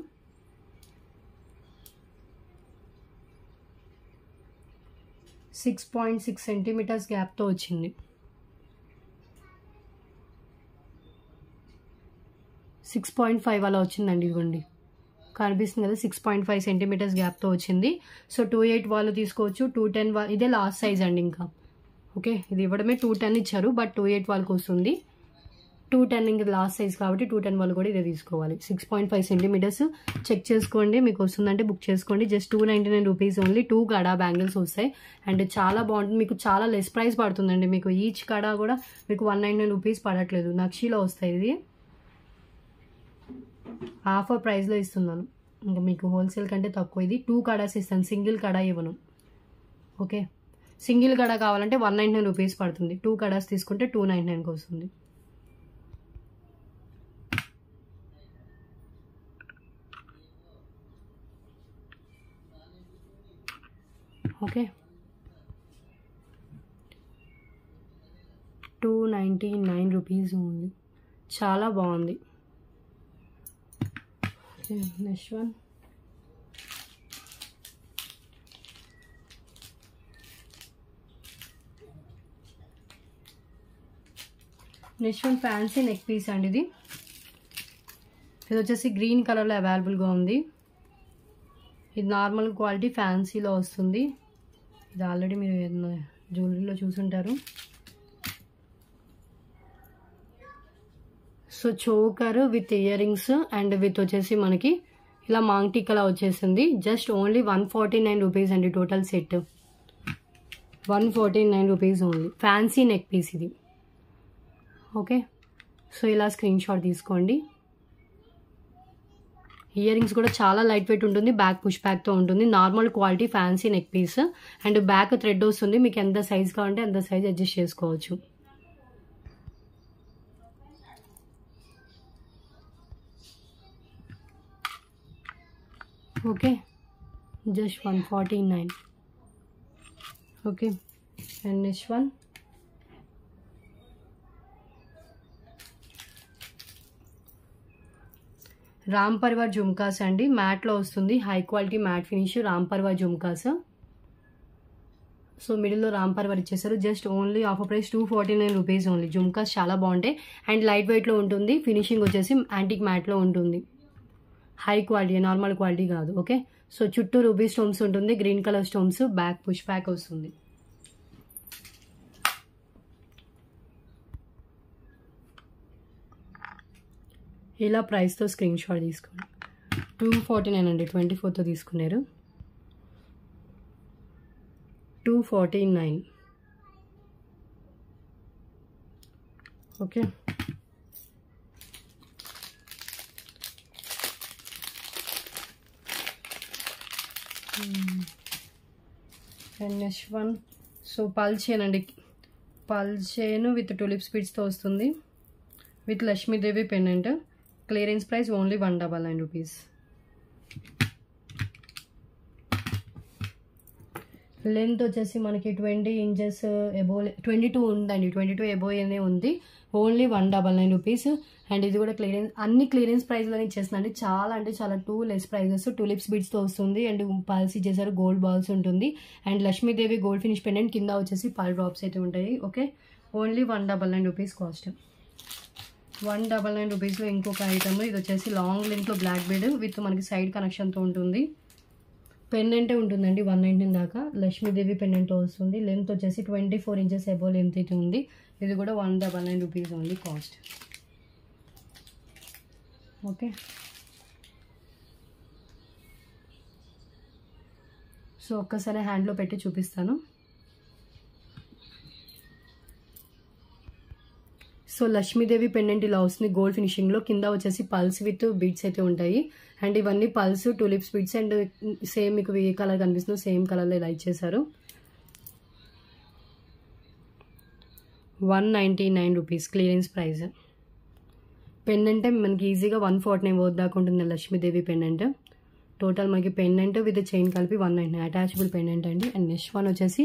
6.6 సెంటీమీటర్స్ గ్యాప్తో వచ్చింది. 6.5 అలా వచ్చిందండి. ఇదిగోండి కనిపిస్తుంది కదా, 6.5 సెంటీమీటర్స్ గ్యాప్తో వచ్చింది. సో 28 వాళ్ళు తీసుకోవచ్చు, 210 వాళ్ళు, ఇదే లాస్ట్ సైజ్ అండి ఇంకా. ఓకే, ఇది ఇవ్వడమే 210 ఇచ్చారు, బట్ 28 వాళ్ళకి వస్తుంది. 210 ఇంకా లాస్ట్ సైజ్ కాబట్టి 210 వాళ్ళు కూడా ఇదే తీసుకోవాలి. 6.5 సెంటీమీటర్స్ చెక్ చేసుకోండి, మీకు వస్తుందంటే బుక్ చేసుకోండి. Just 299 rupees only. 2 కడా బ్యాంగిల్స్ వస్తాయి అండ్ చాలా బాగుంటుంది. మీకు చాలా లెస్ ప్రైస్ పడుతుందండి. మీకు ఈచ్ కడా కూడా మీకు 199 రూపీస్ పడట్లేదు. నక్షిలో వస్తాయి, ఇది ఆఫర్ ప్రైస్లో ఇస్తున్నాను. ఇంకా మీకు హోల్సేల్ కంటే తక్కువ. ఇది 2 కడాస్ ఇస్తాను, సింగిల్ కడా ఇవ్వను. ఓకే, సింగిల్ కడా కావాలంటే 199 రూపీస్ పడుతుంది. 2 కడాస్ తీసుకుంటే 299కి వస్తుంది. Okay, 299 rupees only. చాలా బాగుంది. Okay, next one fancy neck piece అండి. ఇది వచ్చేసి గ్రీన్ కలర్లో అవైలబుల్గా ఉంది. ఇది నార్మల్ క్వాలిటీ ఫ్యాన్సీలో వస్తుంది. ఇది ఆల్రెడీ మీరు జ్యువెలరీలో చూసుంటారు. So choker with earrings and with వచ్చేసి మనకి ఇలా మాంగ్ టిక్కలా వచ్చేసింది. జస్ట్ ఓన్లీ 149 రూపీస్ అండి. Total set 149 rupees only. Fancy neck piece ఇది. ఓకే, సో ఇలా స్క్రీన్ షాట్ తీసుకోండి. ఇయర్ రింగ్స్ కూడా చాలా లైట్ వెయిట్ ఉంటుంది, బ్యాక్ పుష్ బ్యాక్తో ఉంటుంది. Normal quality fancy neck piece and back thread వస్తుంది. మీకు ఎంత సైజ్ కావాలంటే అంత సైజ్ అడ్జస్ట్ చేసుకోవచ్చు. Okay, just 149. Okay, and next one Ram Parivar jhumkas అండి. మ్యాట్లో వస్తుంది, high quality matte finish Ram Parivar jhumkas. So మిడిల్లో రామ్ పర్వార్ ఇచ్చేసారు. Just only offer price 249 rupees only. Jhumkas చాలా బాగుంటాయి అండ్ లైట్ వెయిట్లో ఉంటుంది. ఫినిషింగ్ వచ్చేసి యాంటిక్ మ్యాట్లో ఉంటుంది. హై క్వాలిటీ, నార్మల్ క్వాలిటీ కాదు. ఓకే, సో చుట్టూ రూబీ స్టోన్స్ ఉంటుంది, green colour stones, back push back వస్తుంది. ఇలా ప్రైస్తో స్క్రీన్ షాట్ తీసుకోండి. 249 అండి, 24తో తీసుకున్నారు. 249. Okay, and next one so పల్ చైన్ అండి. పల్ చైన్ విత్ టులిప్ స్పీడ్స్తో వస్తుంది, with Lakshmidevi pendant. Clearance price only 199 rupees. Length వచ్చేసి మనకి 20 ఇంచెస్ ఎబో, 22 ఉందండి. 22 ఎబో అనే ఉంది. Only 199 rupees. అండ్ ఇది కూడా క్లియరెన్స్, అన్ని క్లియరెన్స్ ప్రైస్లోనే ఇచ్చేస్తున్నాండి. చాలా అంటే చాలా టూ లెస్ ప్రైజెస్. టూలిప్స్ బీడ్స్తో వస్తుంది అండ్ పల్స్ ఇచ్చేసారు, గోల్డ్ బాల్స్ ఉంటుంది. And Lakshmidevi gold finish pendant, కింద వచ్చేసి పల్ డ్రాప్స్ అయితే ఉంటాయి. Okay, only 199 rupees cost. 199 రూపీస్లో ఇంకొక ఐటమ్, ఇది వచ్చేసి లాంగ్ లెంత్లో బ్లాక్ బీడ్ విత్ మనకి సైడ్ కనెక్షన్తో ఉంటుంది. పెండెంటే ఉంటుందండి 119 దాకా. లక్ష్మీదేవి పెండెంట్తో వస్తుంది. లెంత్ వచ్చేసి 24 ఇంచెస్ అబోవ్ లెంత్ అయితే ఉంది. ఇది కూడా 199 rupees only cost. Okay, so ఒక్కసారి హ్యాండ్లో పెట్టి చూపిస్తాను. సో లక్ష్మీదేవి పెండెంట్ ఇలా వస్తుంది గోల్డ్ ఫినిషింగ్లో. కింద వచ్చేసి పల్స్ విత్ బీడ్స్ అయితే ఉంటాయి. అండ్ ఇవన్నీ pulse tulips beads. And same మీకు ఏ కలర్ కనిపిస్తుందో సేమ్ కలర్లో ఇలా ఇచ్చేసారు. 199 రూపీస్ క్లియరెన్స్ ప్రైస్. పెండెంటే మనకి ఈజీగా 149 దాకా ఉంటుంది లక్ష్మీదేవి పెండెంట్. టోటల్ మనకి పెండెంట్ విత్ చైన్ కలిపి 199 అటాచబుల్ పెండెంట్ అండి. అండ్ నెక్స్ట్ వన్ వచ్చేసి,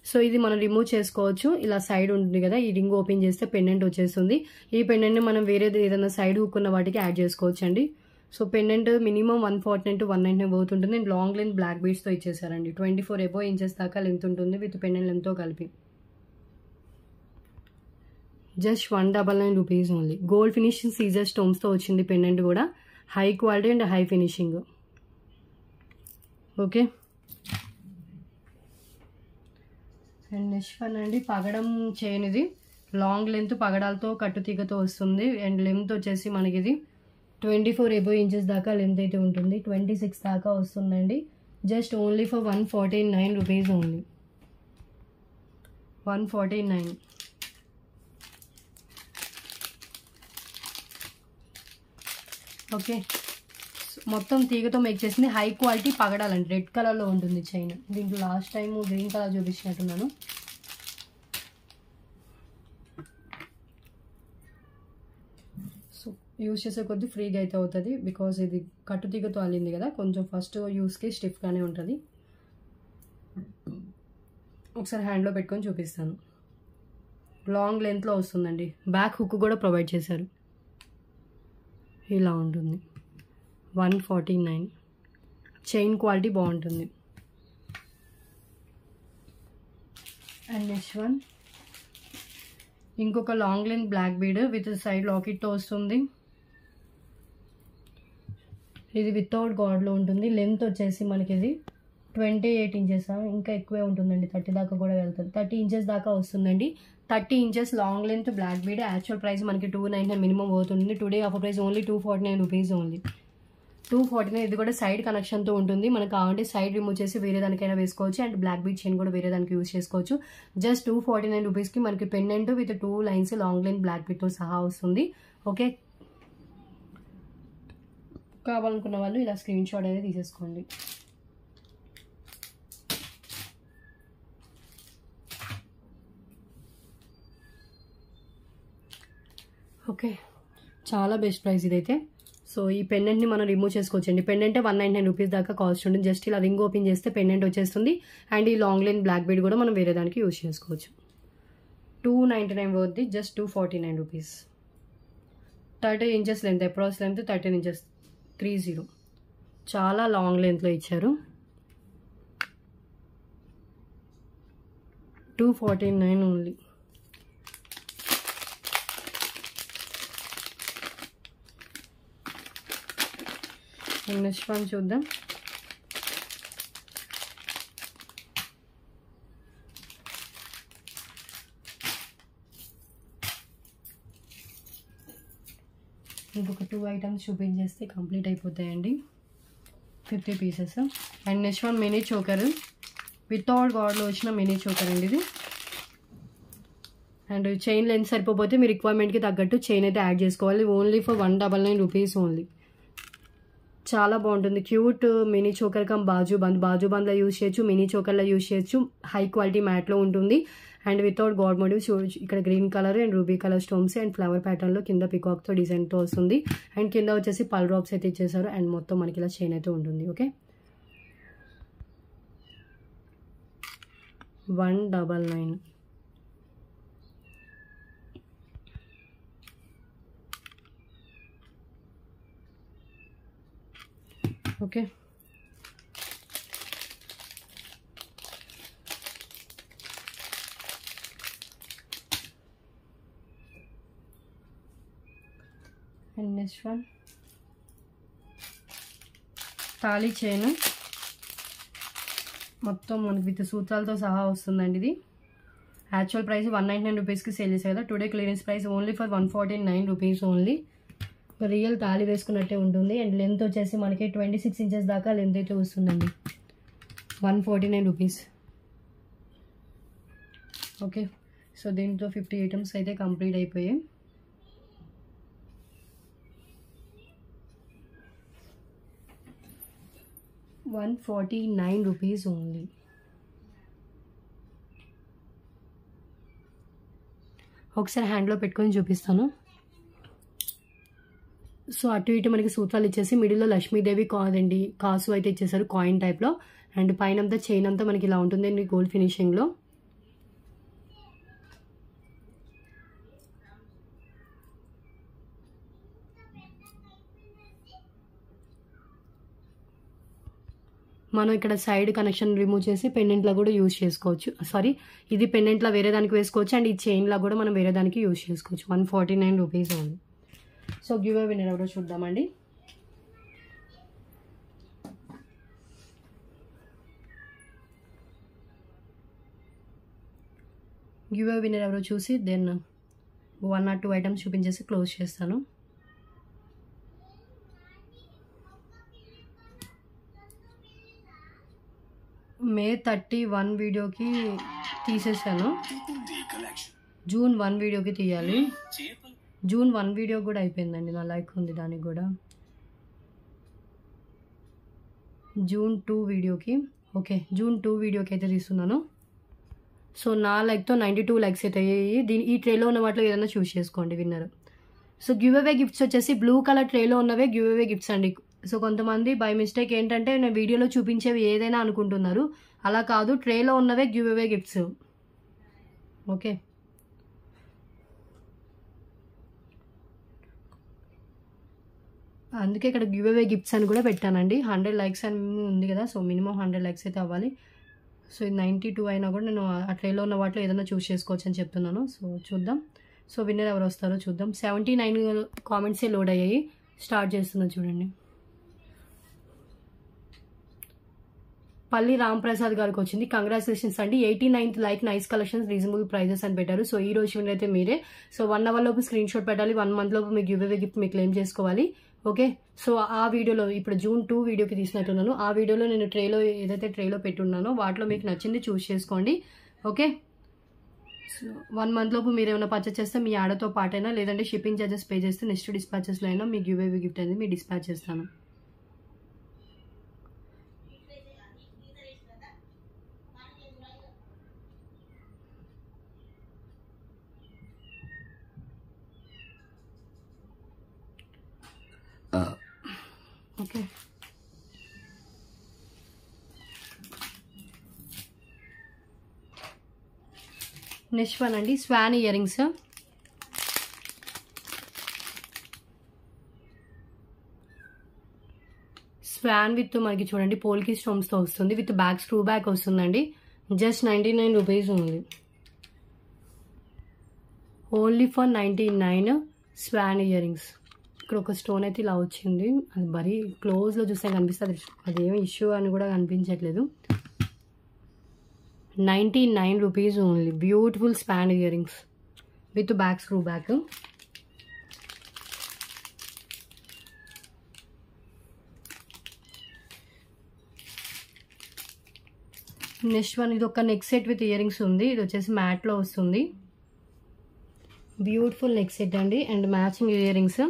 సో ఇది మనం రిమూవ్ చేసుకోవచ్చు. ఇలా సైడ్ ఉంటుంది కదా, ఈ రింగ్ ఓపెన్ చేస్తే పెండెంట్ వచ్చేస్తుంది. ఈ పెండెంట్ని మనం వేరేది ఏదైనా సైడ్ హుక్ ఉన్న వాటికి యాడ్ చేసుకోవచ్చు అండి. సో పెండెంట్ మినిమం 149 to 199 పోతుంటుంది. అండ్ లాంగ్ లెంత్ బ్లాక్ బీడ్స్తో ఇచ్చేసారండి. 24 అబోవ్ ఇంచెస్ దాకా లెంత్ ఉంటుంది విత్ పెండెంట్ లెంత్తో కలిపి. Just 199 rupees only. Gold finishing సీజర్ స్టోన్స్తో వచ్చింది పెండెంట్ కూడా. High quality and high finishing. Okay, and next one అండి, పగడం చైన్. ఇది లాంగ్ లెంత్ పగడాలతో కట్టుతీగతో వస్తుంది. అండ్ లెంత్ వచ్చేసి మనకి ఇది 24 అబోవ్ ఇంచెస్ దాకా లెంత్ అయితే ఉంటుంది. 26 దాకా వస్తుందండి. Just only for 149 rupees only. 149. Okay, మొత్తం తీగతో మేక్ చేసింది. హై క్వాలిటీ పగడాలండి. రెడ్ కలర్లో ఉంటుంది చైన్. దీంట్లో లాస్ట్ టైం గ్రీన్ కలర్ చూపించినట్టున్నాను. సో యూజ్ చేసే కొద్దీ ఫ్రీగా అయితే అవుతుంది, బికాజ్ ఇది కట్టుతీగతో అల్లింది కదా, కొంచెం ఫస్ట్ యూస్కి స్టిఫ్గానే ఉంటుంది. ఒకసారి హ్యాండ్లో పెట్టుకొని చూపిస్తాను. లాంగ్ లెంత్లో వస్తుందండి. బ్యాక్ హుక్ కూడా ప్రొవైడ్ చేశారు. ఇలా ఉంటుంది. 149. చైన్ క్వాలిటీ బాగుంటుంది. అండ్ నెక్స్ట్ వన్ ఇంకొక long length black bead with side లాకెట్తో వస్తుంది. ఇది వితౌట్ గాడ్లో ఉంటుంది. లెంత్ వచ్చేసి మనకి ఇది 28 ఇంచెస్, ఇంకా ఎక్కువే ఉంటుందండి. 30 దాకా కూడా వెళ్తుంది. 30 ఇంచెస్ దాకా వస్తుందండి. 30 inches long length black bead. Actual price మనకి 299 మినిమం పోతుంది. Today offer price only 249 rupees only. 249. ఇది కూడా సైడ్ కనెక్షన్తో ఉంటుంది. మనకు కావాలంటే సైడ్ రిమూవ్ చేసి వేరే దానికైనా వేసుకోవచ్చు. అండ్ బ్లాక్ బీడ్ చైన్ కూడా వేరే దానికి యూజ్ చేసుకోవచ్చు. జస్ట్ 249 రూపీస్కి మనకి pendant with 2 lines long length black బీడ్తో సహా వస్తుంది. ఓకే, కావాలనుకున్న వాళ్ళు ఇలా స్క్రీన్ షాట్ అనేది తీసేసుకోండి. ఓకే, చాలా బెస్ట్ ప్రైస్ ఇదైతే. సో ఈ పెండెంట్ని మనం రిమూవ్ చేసుకోవచ్చండి. పెండెంటే 199 రూపీస్ దాకా కాస్ట్ ఉంటుంది. జస్ట్ ఇలా రింగ్ ఓపెన్ చేస్తే పెండెంట్ వచ్చేస్తుంది. అండ్ ఈ లాంగ్ లెంత్ బ్లాక్ బీడ్ కూడా మనం వేరే దానికి యూజ్ చేసుకోవచ్చు. 299 పోద్ది. Just 249 rupees. 30 inches length, approx length 13 inches, 30. చాలా లాంగ్ లెంత్లో ఇచ్చారు. 249 ఓన్లీ. నెక్స్ట్ వన్ చూద్దాం. ఇంకొక 2 ఐటమ్స్ చూపించేస్తే కంప్లీట్ అయిపోతాయండి. 50 pieces. And next one mini choker. Without గాడ్లో వచ్చిన మినీ చోకర్ అండి ఇది. అండ్ చైన్ లెంత్ సరిపోతే మీ రిక్వైర్మెంట్కి తగ్గట్టు చైన్ అయితే యాడ్ చేసుకోవాలి. Only for 199 rupees only. చాలా బాగుంటుంది. క్యూట్ మినీ చోకర్ కమ్ బాజు బంద్లో యూజ్ చేయొచ్చు, మినీ చోకర్లో యూజ్ చేయొచ్చు. హై క్వాలిటీ మ్యాట్లో ఉంటుంది. And without god motives. ఇక్కడ green colour and ruby colour stones and flower ప్యాటర్న్లో కింద పికాక్తో డిజైన్తో వస్తుంది. అండ్ కింద వచ్చేసి పల్ డ్రాప్స్ అయితే ఇచ్చేసారు. అండ్ మొత్తం మనకి ఇలా చైన్ అయితే ఉంటుంది. Okay, 199. Okay, and next one thali chain మొత్తం మనకి విత్ సూత్రాలతో సహా వస్తుందండి. ఇది యాక్చువల్ ప్రైస్ 199 రూపీస్కి సేల్ చేశారు కదా, today clearance price only for 149 rupees only. Real తాళి వేసుకున్నట్టే ఉంటుంది. అండ్ లెంత్ వచ్చేసి మనకి 26 ఇంచెస్ దాకా లెంత్ అయితే వస్తుందండి. 149 రూపీస్. ఓకే, సో దీంట్లో 50 ఐటమ్స్ అయితే కంప్లీట్ అయిపోయాయి. ₹149 ఓన్లీ. ఒకసారి హ్యాండ్లో పెట్టుకొని చూపిస్తాను. సో అటు ఇటు మనకి సూత్రాలు ఇచ్చేసి మిడిల్లో లక్ష్మీదేవి కాదండి కాసు అయితే ఇచ్చేసారు కాయిన్ టైప్లో. అండ్ పైన అంతా చైన్ అంతా మనకి ఇలా ఉంటుంది గోల్డ్ ఫినిషింగ్లో. మనం ఇక్కడ సైడ్ కనెక్షన్ రిమూవ్ చేసి పెండెంట్లా కూడా యూజ్ చేసుకోవచ్చు. సారీ, ఇది పెండెంట్లా వేరే దానికి వేసుకోవచ్చు అండ్ ఈ చైన్లా కూడా మనం వేరే దానికి యూజ్ చేసుకోవచ్చు. 149 rupees only. So give away winner ఎవరో చూద్దామండి. గివ్ అవే విన్నర్ ఎవరో చూసి దెన్ 1 or 2 ఐటమ్స్ చూపించేసి క్లోజ్ చేస్తాను. May 31 వీడియోకి తీసేసాను. June 1 వీడియోకి తీయాలి. June 1 వీడియో కూడా అయిపోయిందండి, నా లైక్ ఉంది దానికి కూడా. June 2 వీడియోకి, ఓకే June 2 వీడియోకి అయితే తీస్తున్నాను. సో నా లైక్తో 92 లైక్స్ అయితే అయ్యాయి. ఈ ట్రేలో ఉన్న వాటిలో ఏదైనా చూస్ చేసుకోండి winner. So give away gifts వచ్చేసి బ్లూ కలర్ ట్రేలో ఉన్నవే గివ్ అవే గిఫ్ట్స్ అండి. సో కొంతమంది బై మిస్టేక్ ఏంటంటే నేను వీడియోలో చూపించేవి ఏదైనా అనుకుంటున్నారు, అలా కాదు, ట్రేలో ఉన్నవే గివ్ అవే గిఫ్ట్స్. ఓకే, అందుకే ఇక్కడ గివ్ అవే గిఫ్ట్స్ అని కూడా పెట్టానండి. 100 లైక్స్ అని ఉంది కదా, సో మినిమం 100 లైక్స్ అయితే అవ్వాలి. సో ఇది 92 అయినా కూడా నేను ఆ ట్రేలో ఉన్న వాటిలో ఏదైనా చూస్ చేసుకోవచ్చు అని చెప్తున్నాను. సో చూద్దాం. సో విన్నర్ ఎవరు వస్తారో చూద్దాం. 79 కామెంట్సే లోడ్ అయ్యాయి. స్టార్ట్ చేస్తున్నా చూడండి. పల్లి రాంప్రసాద్ గారికి వచ్చింది. కంగ్రాచులేషన్స్ అండి. 89th like, nice collections, reasonable prices అని పెట్టారు. సో ఈ రోజు అయితే మీరే. సో 1 hour లోపు స్క్రీన్ షాట్ పెట్టాలి. 1 month లోపు మీకు గివ్ అవే గిఫ్ట్ మీకు క్లెయిమ్ చేసుకోవాలి. ఓకే, సో ఆ వీడియోలో ఇప్పుడు June 2 వీడియోకి తీసినట్టున్నాను. ఆ వీడియోలో నేను ట్రేలో ఏదైతే ట్రేలో పెట్టున్నానో వాటిలో మీకు నచ్చింది చూస్ చేసుకోండి. ఓకే, సో 1 month లోపు మీరు ఏమైనా పర్చేస్ చేస్తే మీ ఆడతో పాటైనా లేదంటే షిప్పింగ్ చార్జెస్ పే చేస్తే నెక్స్ట్ డిస్పాచెస్లో అయినా మీ గివ్ అవే గిఫ్ట్ అనేది మీ డిస్పాచ్ చేస్తాను. ఓకే, నెక్స్ట్ వన్ అండి swan ear rings. Swan with మనకి చూడండి పోల్కి స్టోన్స్తో వస్తుంది. విత్ బ్యాక్ స్క్రూ బ్యాక్ వస్తుందండి. జస్ట్ 99 రూపీస్ ఉంది. Only for 99 swan ear rings. ఇక్కడ ఒక స్టోన్ అయితే ఇలా వచ్చింది, అది మరీ క్లోజ్లో చూస్తే కనిపిస్తుంది, అదేమి ఇష్యూ అని కూడా కనిపించట్లేదు. 99 rupees only. Beautiful span ear rings with back screw back. Next one ఇది ఒక neck set with ear rings ఉంది. ఇది వచ్చేసి మ్యాట్లో వస్తుంది. బ్యూటిఫుల్ నెక్ సెట్ అండి and matching ear rings.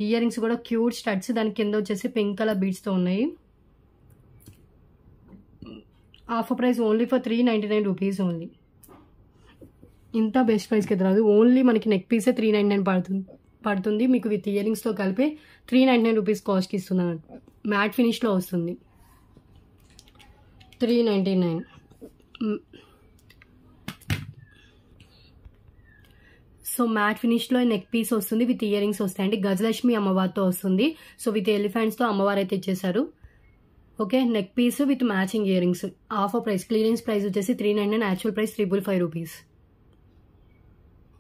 Ear rings కూడా క్యూట్ స్టడ్స్, దాని కింద వచ్చేసి పింక్ కలర్ బీడ్స్తో ఉన్నాయి. Offer price only for 399 rupees only. ఇంత బెస్ట్ ప్రైస్కి అయితే రాదు. ఓన్లీ మనకి నెక్ పీసే 399 పడుతుంది. మీకు విత్ ఇయర్ రింగ్స్తో కలిపి 399 రూపీస్ కాస్ట్కి ఇస్తున్నాను. మ్యాట్ ఫినిష్లో వస్తుంది. 399. సో మ్యాట్ ఫినిష్లో నెక్ పీస్ వస్తుంది విత్ ఇయర్ రింగ్స్ వస్తాయండి. గజలక్ష్మి అమ్మవారితో వస్తుంది. సో విత్ ఎలిఫెంట్స్తో అమ్మవారు అయితే ఇచ్చేసారు. Okay, neck piece with matching ear rings. Offer price, clearance price వచ్చేసి 399, actual price 355 rupees.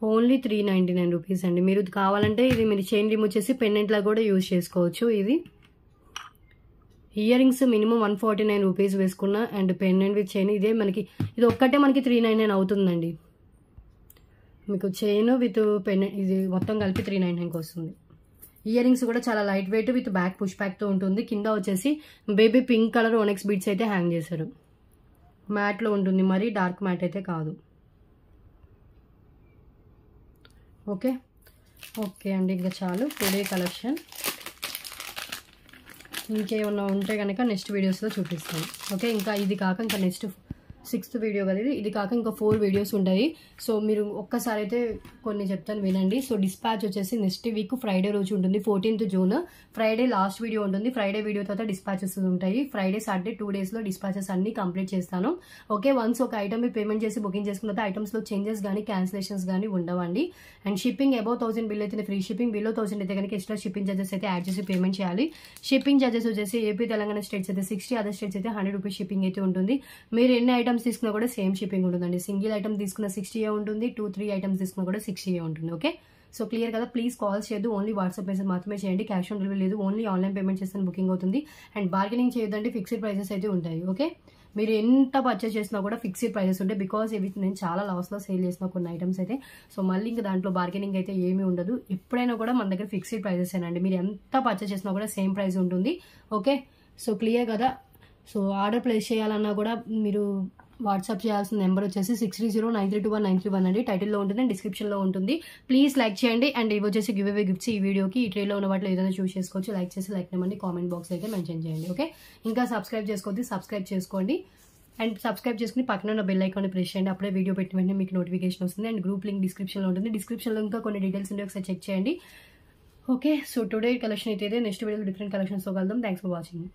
Only 399 rupees అండి. మీరు కావాలంటే ఇది మీరు చైన్ రిమూవ్ చేసి పెండెంట్లా కూడా యూజ్ చేసుకోవచ్చు. ఇది ఇయర్ రింగ్స్ మినిమం 149 రూపీస్ వేసుకున్న అండ్ పెండెంట్ విత్ చైన్ ఇదే మనకి, ఇది ఒక్కటే మనకి 399 అవుతుందండి. మీకు చైన్ విత్ పెండెంట్ ఇది మొత్తం కలిపి 399కి వస్తుంది. ఇయర్ రింగ్స్ కూడా చాలా light weight with back push బ్యాక్తో ఉంటుంది. కింద వచ్చేసి baby pink colour onyx beads అయితే హ్యాంగ్ చేశారు. మ్యాట్లో ఉంటుంది, మరీ డార్క్ మ్యాట్ అయితే కాదు. ఓకే ఓకే అండి, ఇంకా చాలు టుడే కలెక్షన్. ఇంకేమన్నా ఉంటే కనుక నెక్స్ట్ వీడియోస్లో చూపిస్తాను. ఓకే, ఇంకా ఇది కాక ఇంకా నెక్స్ట్ 6th వీడియో కదా ఇది కాక ఇంకా 4 వీడియోస్ ఉంటాయి. సో మీరు ఒక్కసారి అయితే కొన్ని చెప్తాను వినండి. సో డిస్పాచ్ వచ్చేసి నెక్స్ట్ వీక్ ఫ్రైడే రోజు ఉంటుంది, 14th June. Friday last video ఉంటుంది. ఫ్రైడే వీడియో తర్వాత డిస్పాచెస్ ఉంటాయి. ఫ్రైడే సాటర్డే 2 డేస్లో డిస్పాచెస్ అన్ని కంప్లీట్ చేస్తాను. ఓకే, వన్స్ ఒక ఐటమ్ పేమెంట్ చేసి బుకింగ్ చేసుకున్న తర్వాత ఐటమ్స్లో చేంజెస్ కానీ క్యాన్సిలేషన్స్ కానీ ఉండవండి. అండ్ షిప్పింగ్ అబౌవ్ 1000 బిల్ అయితే ఫ్రీ షిప్పింగ్, బిలో 1000 అయితే కనుక ఎక్స్ట్రా షిప్పింగ్ చార్జెస్ అయితే యాడ్ చేసి పేమెంట్ చేయాలి. షిప్పింగ్ చార్జెస్ వచ్చేసి ఏపీ తెలంగాణ స్టేట్స్ అయితే 60, అదర్ స్టేట్స్ అయితే 100 రూపీస్ షిప్పింగ్ అయితే ఉంటుంది. మీరు ఎన్ని ఐటమ్స్ తీసుకున్నా కూడా సేమ్ షిప్పింగ్ ఉంటుందండి. సింగిల్ ఐటమ్ తీసుకున్న 60 ఉంటుంది, 2-3 ఐటమ్స్ తీసుకున్నా కూడా 60 ఉంటుంది. ఓకే, సో క్లియర్ కదా. ప్లీజ్ కాల్ చేయొద్దు, ఓన్లీ వాట్సాప్ మెసేజ్ మాత్రమే చేయండి. క్యాష్ ఆన్ డెలివరీ లేదు, ఓన్లీ ఆన్లైన్ పేమెంట్ చేస్తే బుకింగ్ అవుతుంది. అండ్ బార్గెనింగ్ చేయొద్దండి, ఫిక్స్డ్ ప్రైసెస్ అయితే ఉంటాయి. ఓకే, మీరు ఎంత పర్చేస్ చేసినా కూడా ఫిక్స్డ్ ప్రైసెస్ ఉంటాయి. బికాస్ ఇవి నేను చాలా లాస్లో సేల్ చేసిన కొన్ని ఐటమ్స్ అయితే. సో మళ్ళీ ఇంకా దాంట్లో బార్గెనింగ్ అయితే ఏమీ ఉండదు. ఎప్పుడైనా కూడా మన దగ్గర ఫిక్స్డ్ ప్రైసెస్ ఏనండి. మీరు ఎంత పర్చేస్ చేసినా కూడా సేమ్ ప్రైస్ ఉంటుంది. ఓకే, సో క్లియర్ కదా. సో ఆర్డర్ ప్లేస్ చేయాలన్నా కూడా మీరు వాట్సాప్ చేయాల్సిన నెంబర్ వచ్చేసి 6309321931 అండి. టైటిల్లో ఉంటుంది అండ్ డిస్క్రిప్షన్లో ఉంటుంది. ప్లీజ్ లైక్ చేయండి. అండ్ ఇవి వచ్చేసి గివ్ అవే గిఫ్ట్స్. ఈ వీడియోకి ఈ ట్రేలో ఉన్న వాటిలో ఏదైనా చూస్ చేసుకోవచ్చు. లైక్ చేసి లైక్ నెంబర్ని కామెంట్ బాక్స్ అయితే మెన్షన్ చేయండి. ఓకే, ఇంకా సబ్స్క్రైబ్ చేసుకోండి, సబ్స్క్రైబ్ చేసుకోండి. అండ్ సబ్స్క్రైబ్ చేసుకుని పక్కన ఉన్న బెల్ ఐకాన్ని ప్రెస్ చేయండి. అప్పుడే వీడియో పెట్టిన వెంటనే మీకు నోటిఫికేషన్ వస్తుంది. అండ్ గ్రూప్ లింక్ డిస్క్రిప్షన్లో ఉంటుంది. డిస్క్రిప్షన్లో ఇంకా కొన్ని డీటెయిల్స్ ఉంటే ఒకసారి చెక్ చేయండి. ఓకే, సో టుడే కలెక్షన్ అయితే నెక్స్ట్ వీడియోలో డిఫరెంట్ కలెక్షన్స్తో కలుద్దాం. Thanks for watching.